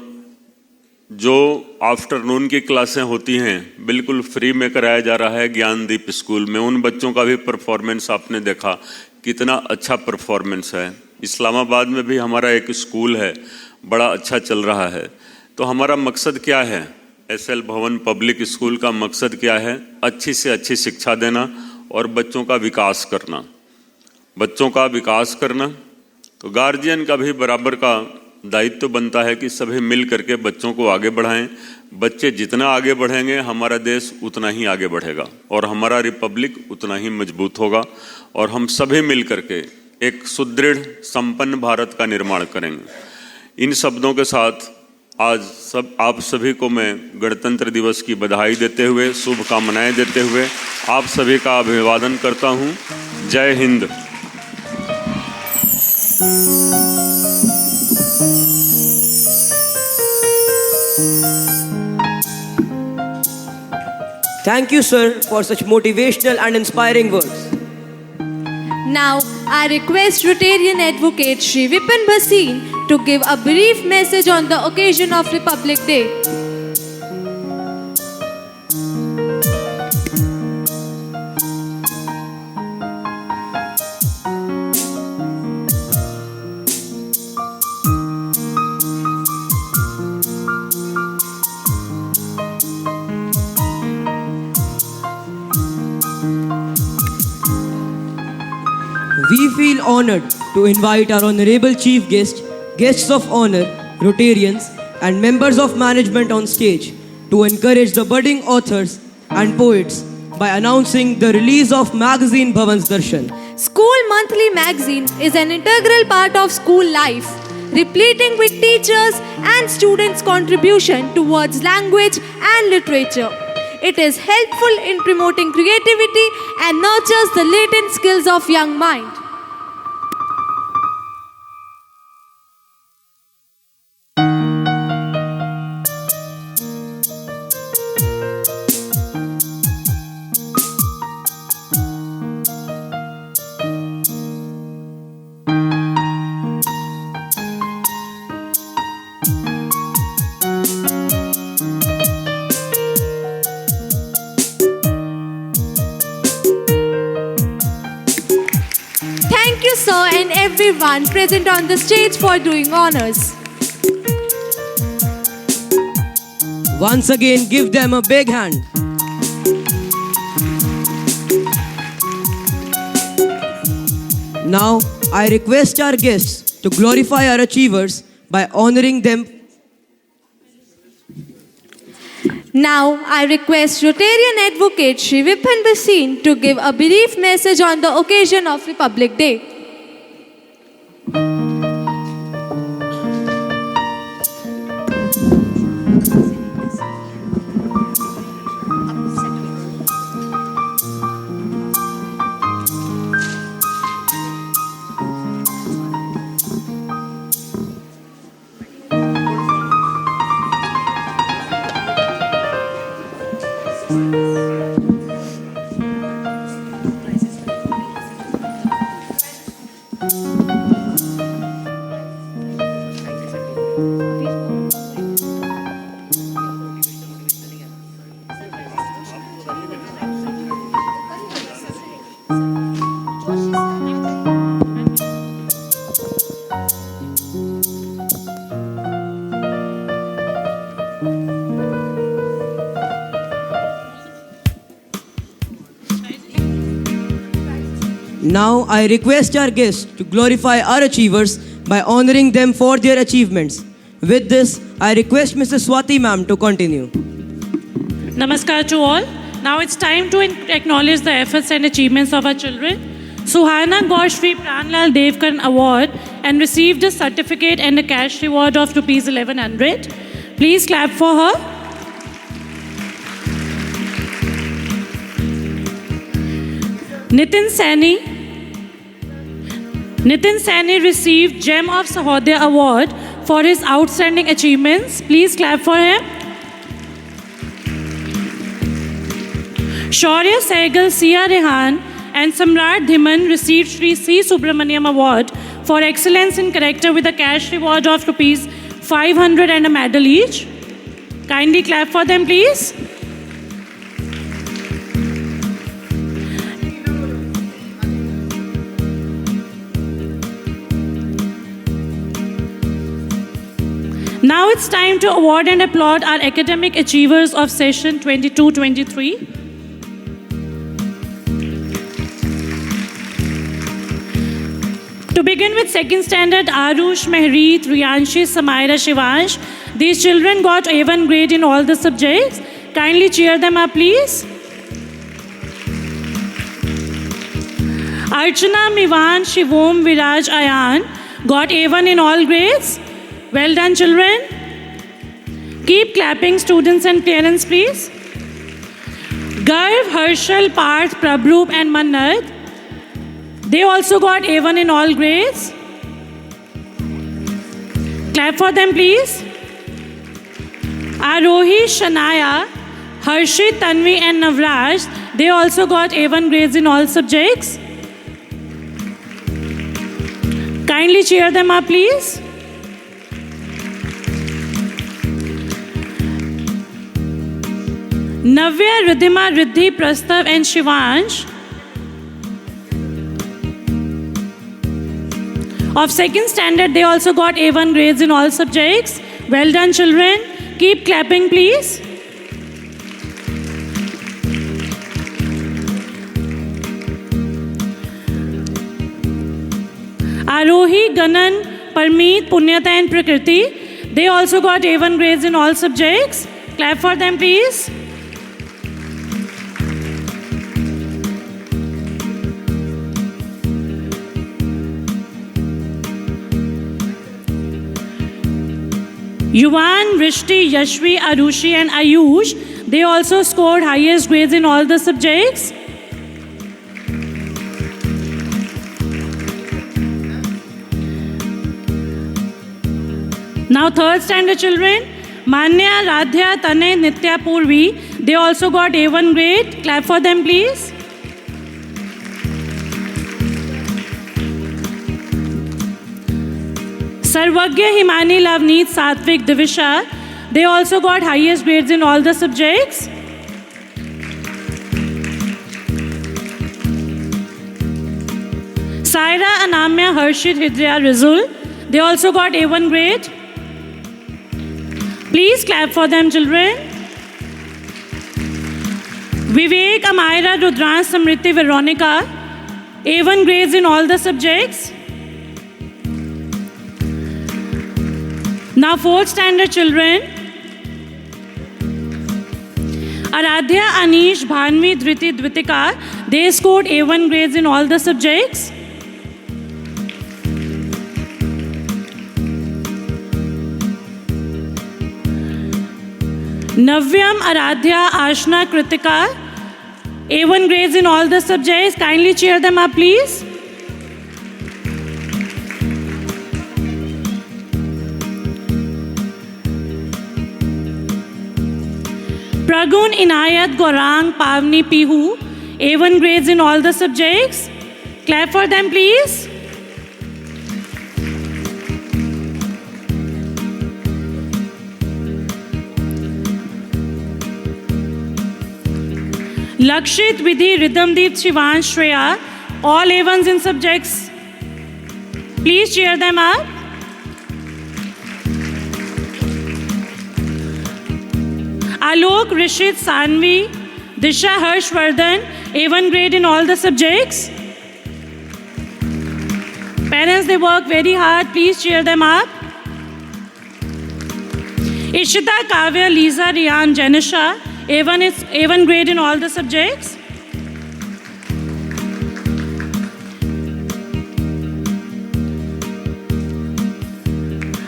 जो आफ्टरनून की क्लासें होती हैं बिल्कुल फ्री में कराया जा रहा है ज्ञानदीप स्कूल में। उन बच्चों का भी परफॉर्मेंस आपने देखा, कितना अच्छा परफॉर्मेंस है। इस्लामाबाद में भी हमारा एक स्कूल है, बड़ा अच्छा चल रहा है। तो हमारा मकसद क्या है? एसएल भवन पब्लिक स्कूल का मकसद क्या है? अच्छी से अच्छी शिक्षा देना और बच्चों का विकास करना। बच्चों का विकास करना, तो गार्जियन का भी बराबर का दायित्व बनता है कि सभी मिल करके बच्चों को आगे बढ़ाएं। बच्चे जितना आगे बढ़ेंगे हमारा देश उतना ही आगे बढ़ेगा और हमारा रिपब्लिक उतना ही मजबूत होगा और हम सभी मिल करके एक सुदृढ़ संपन्न भारत का निर्माण करेंगे। इन शब्दों के साथ आज आप सभी को मैं गणतंत्र दिवस की बधाई देते हुए, शुभकामनाएं देते हुए आप सभी का अभिवादन करता हूं। जय Hind. Thank you, sir, for such motivational and inspiring words. Now, I request Rotarian Advocate Shri Vipin Bhasin to give a brief message on the occasion of Republic Day. We feel honored to invite our honorable chief guest, guests of honor, Rotarians, and members of management on stage to encourage the budding authors and poets by announcing the release of magazine Bhavan's Darshan. School Monthly magazine is an integral part of school life, repleting with teachers and students' contribution towards language and literature. It is helpful in promoting creativity and nurtures the latent skills of young mind. Thank you, sir, and everyone present on the stage for doing honors. Once again, give them a big hand. Now, I request our guests to glorify our achievers by honoring them. Now, I request Rotarian Advocate Shri Vipin Bhasin to give a brief message on the occasion of Republic Day. Now, I request our guests to glorify our achievers by honoring them for their achievements. With this, I request Mrs. Swati ma'am to continue. Namaskar to all. Now it's time to acknowledge the efforts and achievements of our children. Suhana got Shri Pranlal Devkan Award and received a certificate and a cash reward of Rs 1100. Please clap for her. Nitin Saini received Gem of Sahodaya Award for his outstanding achievements. Please clap for him. Shaurya Sehgal, Sia Rehan and Samrat Dhiman received Shri C. Subramaniam Award for excellence in character with a cash reward of Rs 500 and a medal each. Kindly clap for them, please. Now it's time to award and applaud our academic achievers of session 22-23. To begin with second standard, Arush, Mehreet, Riyanshi, Samaira, Shivansh. These children got A1 grade in all the subjects. Kindly cheer them up, please. Archana, Mivan, Shivom, Viraj, Ayan got A1 in all grades. Well done, children. Keep clapping, students and parents, please. Garv, Harshal, Parth, Prabhup and Mannat. They also got A1 in all grades. Clap for them, please. Arohi, Shanaya, Harshit, Tanvi and Navraj. They also got A1 grades in all subjects. Kindly cheer them up, please. Navya, Ridhima, Riddhi, Prastav and Shivansh of second standard, they also got A1 grades in all subjects. Well done, children. Keep clapping, please. Arohi, Ganan, Parmeet, Punyata and Prakriti, they also got A1 grades in all subjects. Clap for them, please. Yuvan, Vrishti, Yashvi, Arushi and Ayush, they also scored highest grades in all the subjects. Now third standard children, Manya, Radhya, Tanay, Nitya, Purvi, they also got A1 grade. Clap for them, please. Sarvagya, Himani, Lavneet, Satvik, Divisha, they also got highest grades in all the subjects. Saira, Anamya, Harshit, Hidriya, Rizul, they also got A1 grade. Please clap for them, children. Vivek, Amaira, Rudran, Samriti, Veronica, A1 grades in all the subjects. Now 4th standard children. Aradhya, Anish, Bhanvi, Dhriti, Dvitika, they scored A1 grades in all the subjects. Navyam, Aradhya, Ashna, Kritika, A1 grades in all the subjects. Kindly cheer them up, please. Pragun, Inayat, Gaurang, Pavni, Pihu, A1 grades in all the subjects. Clap for them, please. Lakshit, Vidhi, Ridhamdeep, Shivansh, Shreya, all A1s in subjects. Please cheer them up. Alok, Rishit, Sanvi, Disha, Harshvardhan, A1 grade in all the subjects. Parents, they work very hard. Please cheer them up. Ishita, Kavya, Lisa, Riyan, Janisha, A1 grade in all the subjects.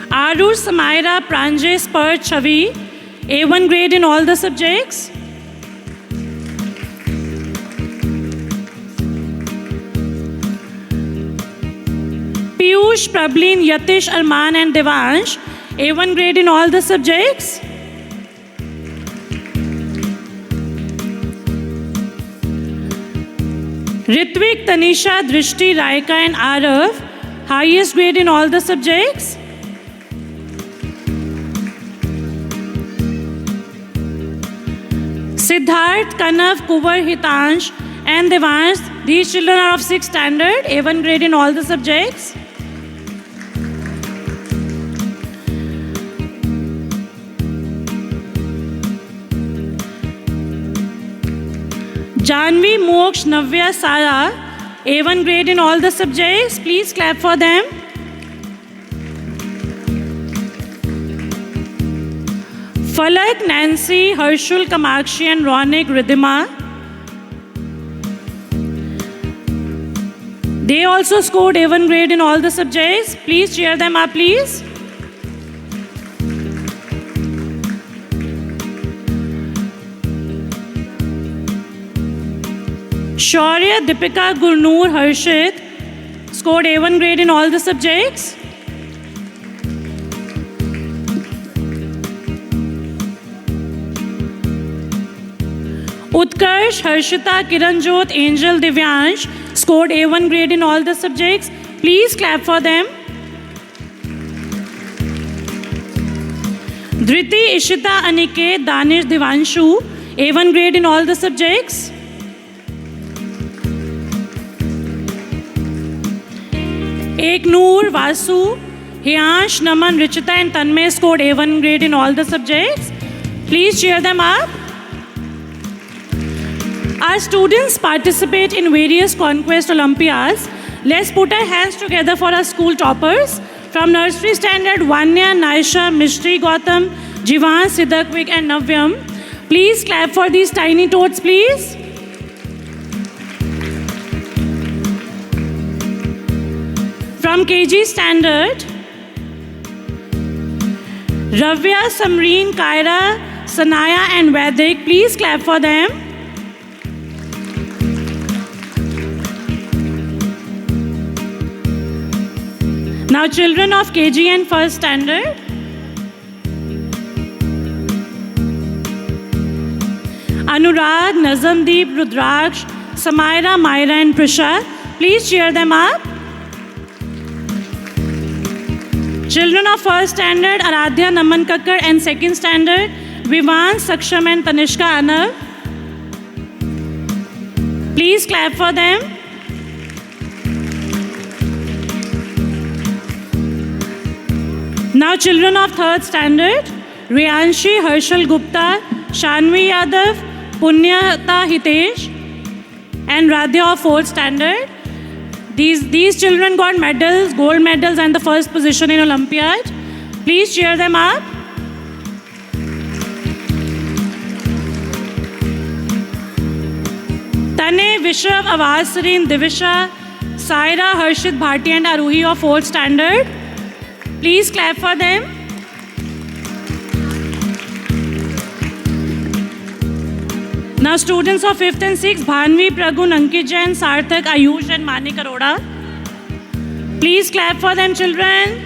Arush, Samaira, Pranjay, Spurt, Chavi, A1 grade in all the subjects. Piyush, Prablin, Yatish, Arman and Devansh, A1 grade in all the subjects. Ritvik, Tanisha, Drishti, Raika and Arav, highest grade in all the subjects. Siddharth, Kanav, Kuvar, Hitansh and Devansh, these children are of 6th standard, A1 grade in all the subjects. Janvi, Moksh, Navya, Sara, A1 grade in all the subjects. Please clap for them. Falak, Nancy, Harshul, Kamakshi and Ronik, Ridhima. They also scored A1 grade in all the subjects. Please cheer them up, please. Shaurya, Deepika, Gurnoor, Harshit scored A1 grade in all the subjects. Utkarsh, Harshita, Kiranjot, Angel, Divyansh scored A1 grade in all the subjects. Please clap for them. Dhriti, Ishita, Aniket, Danish, Divanshu, A1 grade in all the subjects. Ek Noor, Vasu, Hiyansh, Naman, Richita and Tanmay scored A1 grade in all the subjects. Please cheer them up. Our students participate in various conquest Olympiads. Let's put our hands together for our school toppers. From nursery standard, Vanya, Naisha, Mishri, Gautam, Jivan, Siddhakvik and Navyam. Please clap for these tiny toads, please. From KG standard, Ravya, Samreen, Kaira, Sanaya and Vaidik, please clap for them. Now children of KG and first standard. Anurag, Nazamdeep, Rudraksh, Samaira, Myra and Prisha, please cheer them up. Children of first standard, Aradhya, Naman Kakkar and second standard, Vivan, Saksham and Tanishka Anav. Please clap for them. Now children of third standard, Riyanshi, Harshal Gupta, Shanvi Yadav, Punyata Hitesh and Radhya of fourth standard. These children got medals, gold medals, and the first position in Olympiad. Please cheer them up. Tane, Vishav, Avaz, Sareen, Divisha, Saira, Harshit, Bharti, and Aruhi of 4th standard. Please clap for them. Now students of 5th and 6th, Bhanvi, Pragun, Ankit Jain, Sarthak, Ayush, and Mani Karoda. Please clap for them, children.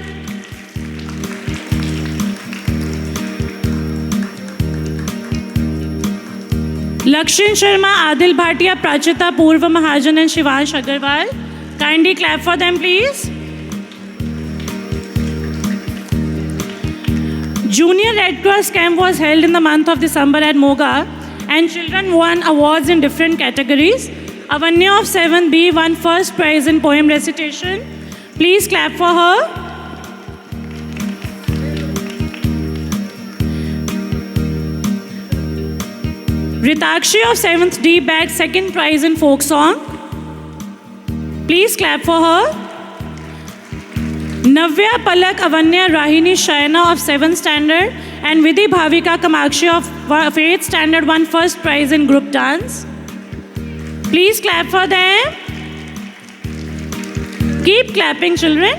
Lakshin Sharma, Adil Bhatia, Prachita, Purva Mahajan, and Shivansh Agarwal. Kindly clap for them, please. Junior Red Cross camp was held in the month of December at Moga, and children won awards in different categories. Avanya of 7B won first prize in poem recitation. Please clap for her. Ritakshi of 7th D bagged second prize in folk song. Please clap for her. Navya, Palak, Avanya, Rahini, Shayana of 7th standard and Vidhi Bhavika Kamakshi of 8th standard won first prize in group dance. Please clap for them. Keep clapping, children.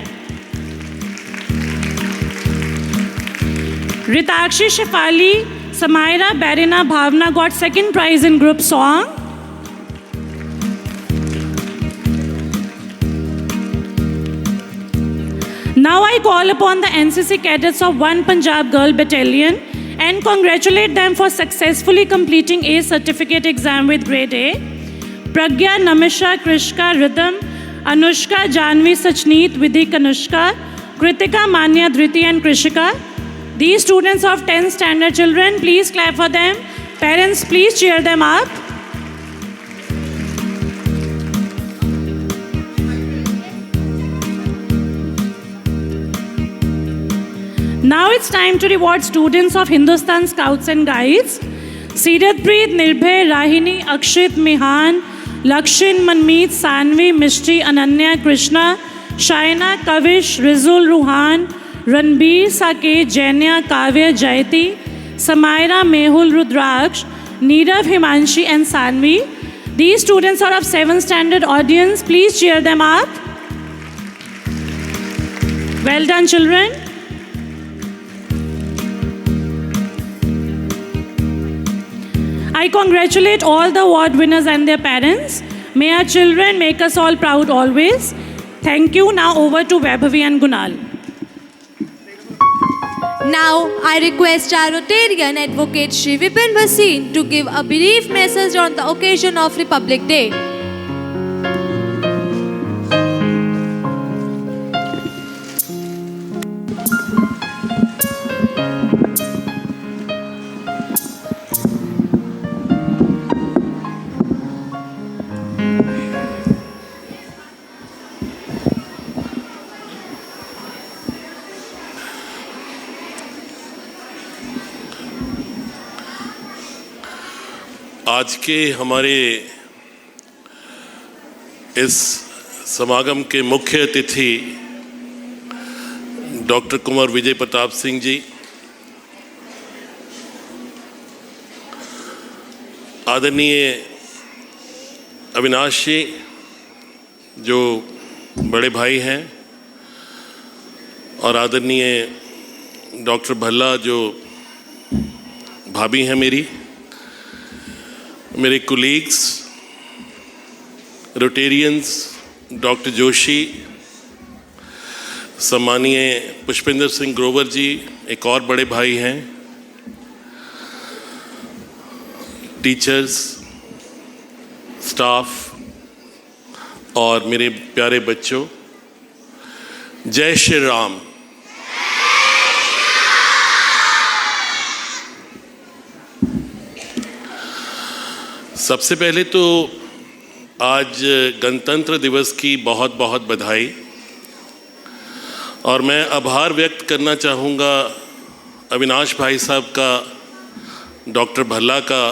Ritakshi, Shefali, Samaira, Barina, Bhavna got second prize in group song. Now I call upon the NCC cadets of 1 Punjab Girl Battalion and congratulate them for successfully completing A certificate exam with grade A. Pragya, Namisha, Krishka, Rhythm, Anushka, Janvi, Sachneet, Vidhi, Kanushka, Kritika, Manya, Dhriti, and Krishika. These students of 10th standard children, please clap for them. Parents, please cheer them up. Now it's time to reward students of Hindustan Scouts and Guides. Siratpreet, Nirbhay, Rahini, Akshit, Mihan, Lakshin, Manmeet, Sanvi, Mishti, Ananya, Krishna, Shaina, Kavish, Rizul, Ruhan, Ranbir, Saket, Jainya, Kavya, Jayati, Samaira, Mehul, Rudraksh, Neerav, Himanshi, and Sanvi. These students are of 7th standard audience. Please cheer them up. Well done, children. I congratulate all the award winners and their parents. May our children make us all proud always. Thank you. Now over to Vaibhavi and Gunal. Now, I request our Rotarian Advocate Shri Vipin Bhasin to give a brief message on the occasion of Republic Day. आज के हमारे इस समागम के मुख्य अतिथि डॉक्टर कुंवर विजय प्रताप सिंह जी, आदरणीय अविनाश जी जो बड़े भाई हैं, और आदरणीय डॉक्टर भल्ला जो भाभी हैं मेरे कोलीग्स, रोटेरियंस, डॉक्टर जोशी, सम्मानीय पुष्पेंद्र सिंह ग्रोवर जी एक और बड़े भाई हैं, टीचर्स, स्टाफ और मेरे प्यारे बच्चों, जय श्री राम। सबसे पहले तो आज गणतंत्र दिवस की बहुत बहुत बधाई, और मैं आभार व्यक्त करना चाहूँगा अविनाश भाई साहब का, डॉक्टर भल्ला का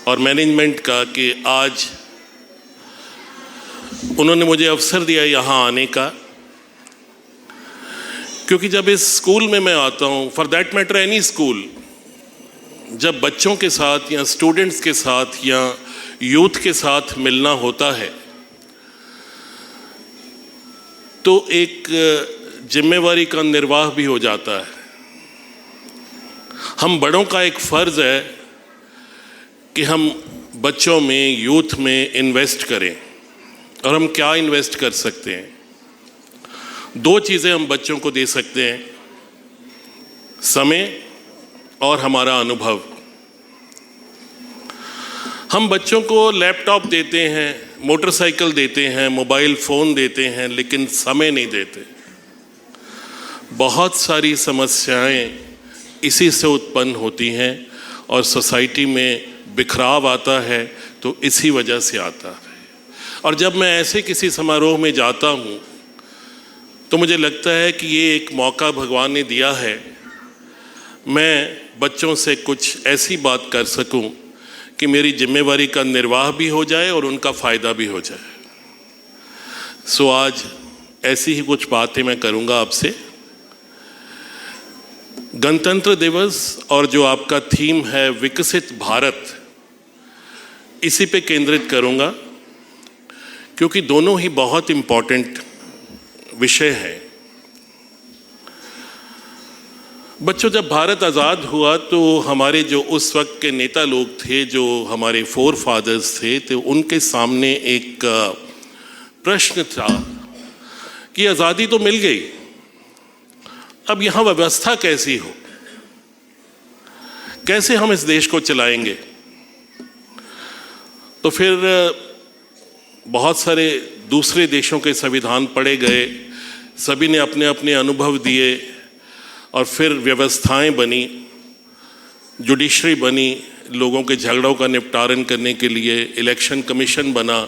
और मैनेजमेंट का कि आज उन्होंने मुझे अवसर दिया यहाँ आने का, क्योंकि जब इस स्कूल में मैं आता हूँ, for that matter any school, जब बच्चों के साथ या स्टूडेंट्स के साथ या यूथ के साथ मिलना होता है तो एक जिम्मेवारी का निर्वाह भी हो जाता है। हम बड़ों का एक फ़र्ज़ है कि हम बच्चों में, यूथ में इन्वेस्ट करें। और हम क्या इन्वेस्ट कर सकते हैं? दो चीज़ें हम बच्चों को दे सकते हैं, समय और हमारा अनुभव। हम बच्चों को लैपटॉप देते हैं, मोटरसाइकिल देते हैं, मोबाइल फ़ोन देते हैं, लेकिन समय नहीं देते। बहुत सारी समस्याएं इसी से उत्पन्न होती हैं और सोसाइटी में बिखराव आता है तो इसी वजह से आता है। और जब मैं ऐसे किसी समारोह में जाता हूँ तो मुझे लगता है कि ये एक मौका भगवान ने दिया है, मैं बच्चों से कुछ ऐसी बात कर सकूं कि मेरी जिम्मेवारी का निर्वाह भी हो जाए और उनका फ़ायदा भी हो जाए। सो आज ऐसी ही कुछ बातें मैं करूंगा आपसे। गणतंत्र दिवस और जो आपका थीम है विकसित भारत, इसी पे केंद्रित करूंगा, क्योंकि दोनों ही बहुत इम्पोर्टेंट विषय है। बच्चों, जब भारत आज़ाद हुआ तो हमारे जो उस वक्त के नेता लोग थे, जो हमारे फोर फादर्स थे, तो उनके सामने एक प्रश्न था कि आज़ादी तो मिल गई, अब यहाँ व्यवस्था कैसी हो, कैसे हम इस देश को चलाएंगे। तो फिर बहुत सारे दूसरे देशों के संविधान पढ़े गए, सभी ने अपने अपने अनुभव दिए और फिर व्यवस्थाएं बनी, जुडिशरी बनी, लोगों के झगड़ों का निपटारण करने के लिए इलेक्शन कमीशन बना,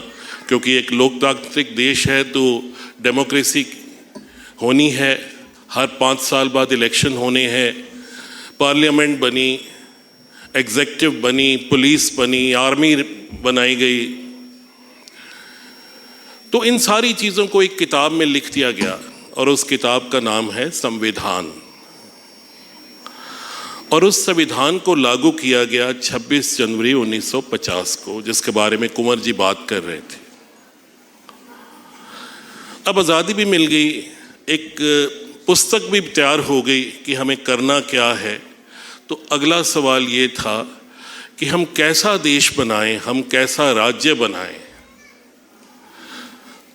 क्योंकि एक लोकतांत्रिक देश है तो डेमोक्रेसी होनी है, हर 5 साल बाद इलेक्शन होने हैं। पार्लियामेंट बनी, एग्जीक्यूटिव बनी, पुलिस बनी, आर्मी बनाई गई। तो इन सारी चीज़ों को एक किताब में लिख दिया गया और उस किताब का नाम है संविधान। और उस संविधान को लागू किया गया 26 जनवरी 1950 को, जिसके बारे में कुंवर जी बात कर रहे थे। अब आज़ादी भी मिल गई, एक पुस्तक भी तैयार हो गई कि हमें करना क्या है। तो अगला सवाल ये था कि हम कैसा देश बनाएं, हम कैसा राज्य बनाएं।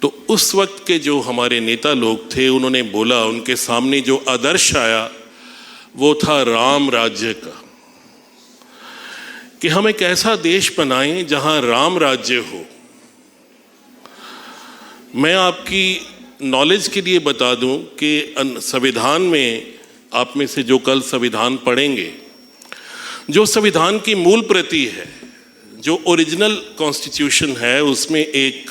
तो उस वक्त के जो हमारे नेता लोग थे, उन्होंने बोला, उनके सामने जो आदर्श आया वो था राम राज्य का, कि हम एक ऐसा देश बनाएं जहां राम राज्य हो। मैं आपकी नॉलेज के लिए बता दूं कि संविधान में, आप में से जो कल संविधान पढ़ेंगे, जो संविधान की मूल प्रति है, जो ओरिजिनल कॉन्स्टिट्यूशन है, उसमें एक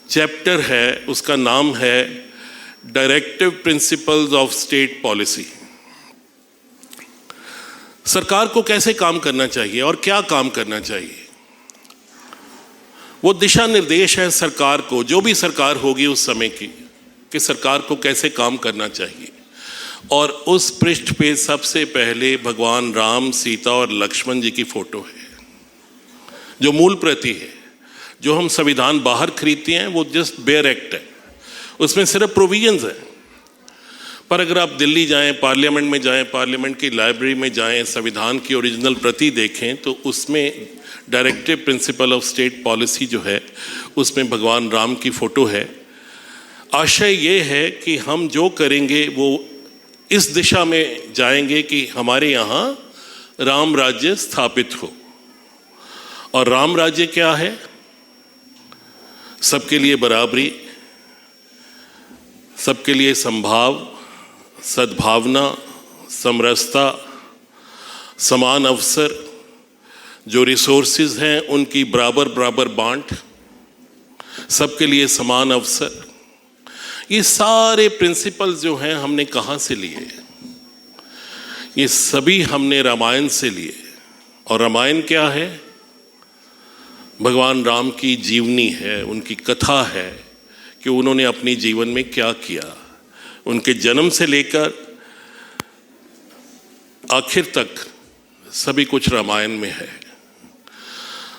चैप्टर है, उसका नाम है directive principles of state policy. सरकार को कैसे काम करना चाहिए और क्या काम करना चाहिए, वो दिशा निर्देश है सरकार को, जो भी सरकार होगी उस समय की, कि सरकार को कैसे काम करना चाहिए। और उस पृष्ठ पे सबसे पहले भगवान राम, सीता और लक्ष्मण जी की फोटो है, जो मूल प्रति है। जो हम संविधान बाहर खरीदते हैं वो जस्ट बेयर एक्ट है, उसमें सिर्फ प्रोविजंस हैं। पर अगर आप दिल्ली जाएं, पार्लियामेंट में जाएं, पार्लियामेंट की लाइब्रेरी में जाएं, संविधान की ओरिजिनल प्रति देखें, तो उसमें directive principle of state policy जो है, उसमें भगवान राम की फ़ोटो है। आशय ये है कि हम जो करेंगे वो इस दिशा में जाएंगे कि हमारे यहाँ राम राज्य स्थापित हो। और राम राज्य क्या है? सबके लिए बराबरी, सबके लिए संभाव, सद्भावना, समरसता, समान अवसर, जो रिसोर्सेज हैं उनकी बराबर बराबर बांट, सबके लिए समान अवसर। ये सारे प्रिंसिपल्स जो हैं हमने कहाँ से लिए? ये सभी हमने रामायण से लिए। और रामायण क्या है? भगवान राम की जीवनी है, उनकी कथा है कि उन्होंने अपने जीवन में क्या किया। उनके जन्म से लेकर आखिर तक सभी कुछ रामायण में है।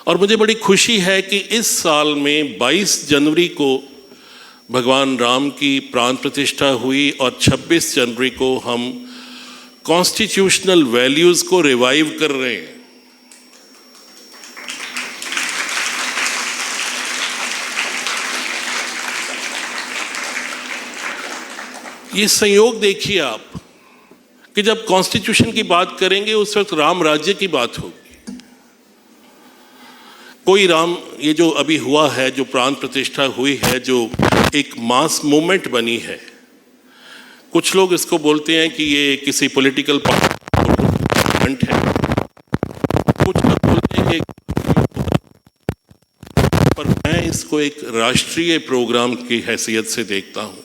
और मुझे बड़ी खुशी है कि इस साल में 22 जनवरी को भगवान राम की प्राण प्रतिष्ठा हुई और 26 जनवरी को हम कॉन्स्टिट्यूशनल वैल्यूज़ को रिवाइव कर रहे हैं। ये संयोग देखिए आप कि जब कॉन्स्टिट्यूशन की बात करेंगे उस वक्त राम राज्य की बात होगी। कोई राम, ये जो अभी हुआ है, जो प्राण प्रतिष्ठा हुई है, जो एक मास मूवमेंट बनी है, कुछ लोग इसको बोलते हैं कि ये किसी पॉलिटिकल मूवमेंट है, कुछ लोग बोलते हैं कि, पर मैं इसको एक राष्ट्रीय प्रोग्राम की हैसियत से देखता हूँ।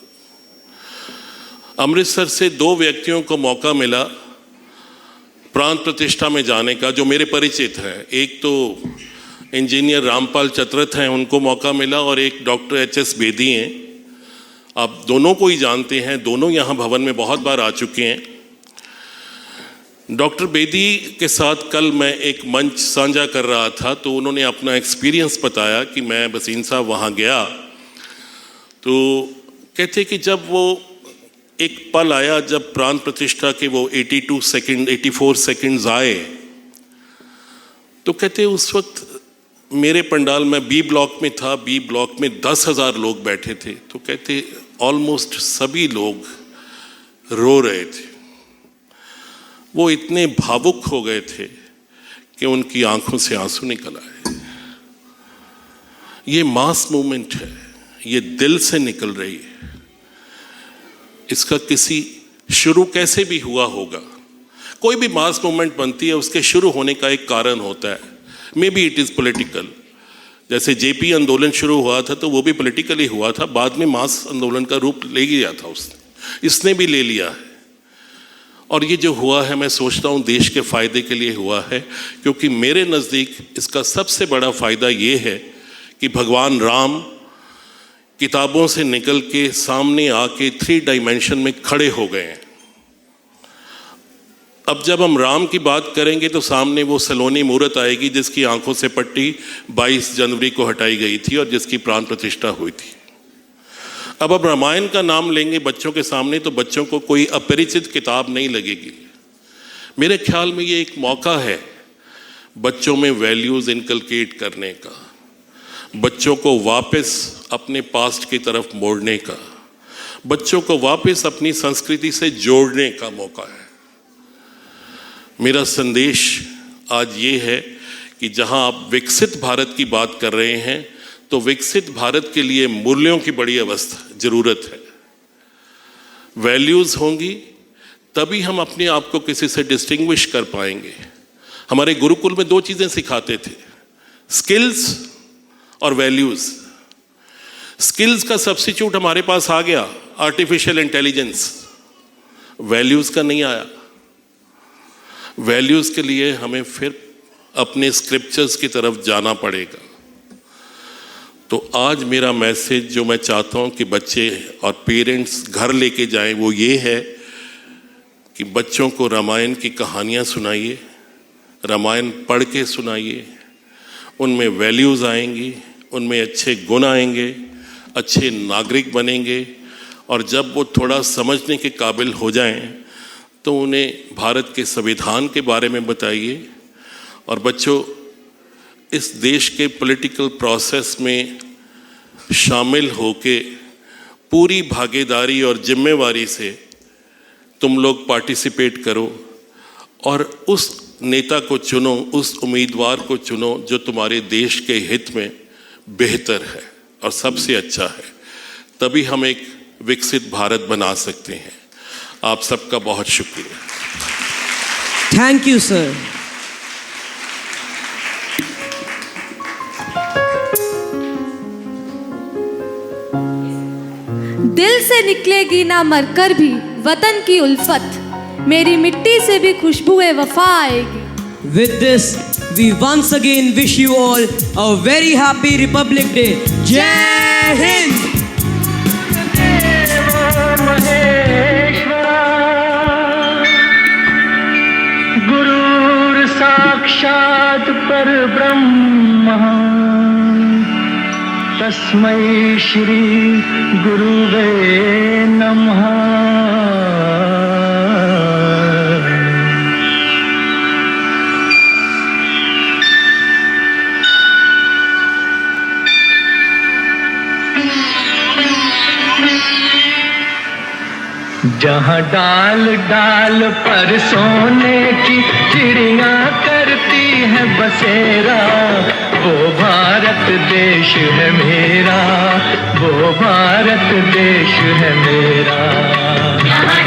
अमृतसर से 2 व्यक्तियों को मौका मिला प्राण प्रतिष्ठा में जाने का, जो मेरे परिचित हैं। एक तो इंजीनियर रामपाल चतरथ हैं, उनको मौका मिला, और एक डॉक्टर HS बेदी हैं। आप दोनों को ही जानते हैं, दोनों यहाँ भवन में बहुत बार आ चुके हैं। डॉक्टर बेदी के साथ कल मैं एक मंच साझा कर रहा था, तो उन्होंने अपना एक्सपीरियंस बताया कि मैं बसीन साहब वहाँ गया, तो कहते कि जब वो एक पल आया जब प्राण प्रतिष्ठा के वो 84 सेकंड्स आए, तो कहते उस वक्त मेरे पंडाल में B ब्लॉक में था, B ब्लॉक में 10,000 लोग बैठे थे, तो कहते ऑलमोस्ट सभी लोग रो रहे थे। वो इतने भावुक हो गए थे कि उनकी आंखों से आंसू निकल आए। ये मास मूवमेंट है, ये दिल से निकल रही है। इसका किसी शुरू कैसे भी हुआ होगा। कोई भी मास मूवमेंट बनती है, उसके शुरू होने का एक कारण होता है। May be it is political. जैसे JP आंदोलन शुरू हुआ था तो वो भी पॉलिटिकली हुआ था, बाद में मास आंदोलन का रूप ले लिया था इसने भी ले लिया है। और ये जो हुआ है, मैं सोचता हूँ देश के फ़ायदे के लिए हुआ है, क्योंकि मेरे नज़दीक इसका सबसे बड़ा फ़ायदा ये है कि भगवान राम किताबों से निकल के सामने आके 3 डायमेंशन में खड़े हो गए हैं। अब जब हम राम की बात करेंगे तो सामने वो सलोनी मूर्त आएगी जिसकी आंखों से पट्टी 22 जनवरी को हटाई गई थी और जिसकी प्राण प्रतिष्ठा हुई थी। अब रामायण का नाम लेंगे बच्चों के सामने तो बच्चों को कोई अपरिचित किताब नहीं लगेगी। मेरे ख्याल में ये एक मौका है बच्चों में वैल्यूज़ इनकलकेट करने का, बच्चों को वापस अपने पास्ट की तरफ मोड़ने का, बच्चों को वापस अपनी संस्कृति से जोड़ने का मौका है। मेरा संदेश आज ये है कि जहां आप विकसित भारत की बात कर रहे हैं तो विकसित भारत के लिए मूल्यों की बड़ी ज़रूरत है। वैल्यूज़ होंगी तभी हम अपने आप को किसी से डिस्टिंग्विश कर पाएंगे। हमारे गुरुकुल में 2 चीज़ें सिखाते थे, स्किल्स और वैल्यूज़। स्किल्स का सब्स्टिट्यूट हमारे पास आ गया आर्टिफिशियल इंटेलिजेंस, वैल्यूज़ का नहीं आया। वैल्यूज़ के लिए हमें फिर अपने स्क्रिप्चर्स की तरफ जाना पड़ेगा। तो आज मेरा मैसेज जो मैं चाहता हूँ कि बच्चे और पेरेंट्स घर लेके जाएं वो ये है कि बच्चों को रामायण की कहानियाँ सुनाइए, रामायण पढ़ के सुनाइए। उनमें वैल्यूज़ आएंगी, उनमें अच्छे गुण आएंगे, अच्छे नागरिक बनेंगे, और जब वो थोड़ा समझने के काबिल हो जाएं तो उन्हें भारत के संविधान के बारे में बताइए। और बच्चों, इस देश के पॉलिटिकल प्रोसेस में शामिल होके पूरी भागीदारी और जिम्मेवारी से तुम लोग पार्टिसिपेट करो और उस नेता को चुनो, उस उम्मीदवार को चुनो जो तुम्हारे देश के हित में बेहतर है और सबसे अच्छा है। तभी हम एक विकसित भारत बना सकते हैं। आप सबका बहुत शुक्रिया। Thank you sir. दिल से निकलेगी ना मरकर भी वतन की उल्फत, मेरी मिट्टी से भी खुशबुए वफा आएगी। With this, we once again wish you all a very happy Republic Day. Jai Hind! गुरुर् साक्षात् परब्रह्म तस्मै श्री गुरुवे नमः। जहाँ डाल डाल पर सोने की चिड़िया करती है बसेरा, वो भारत देश है मेरा, वो भारत देश है मेरा।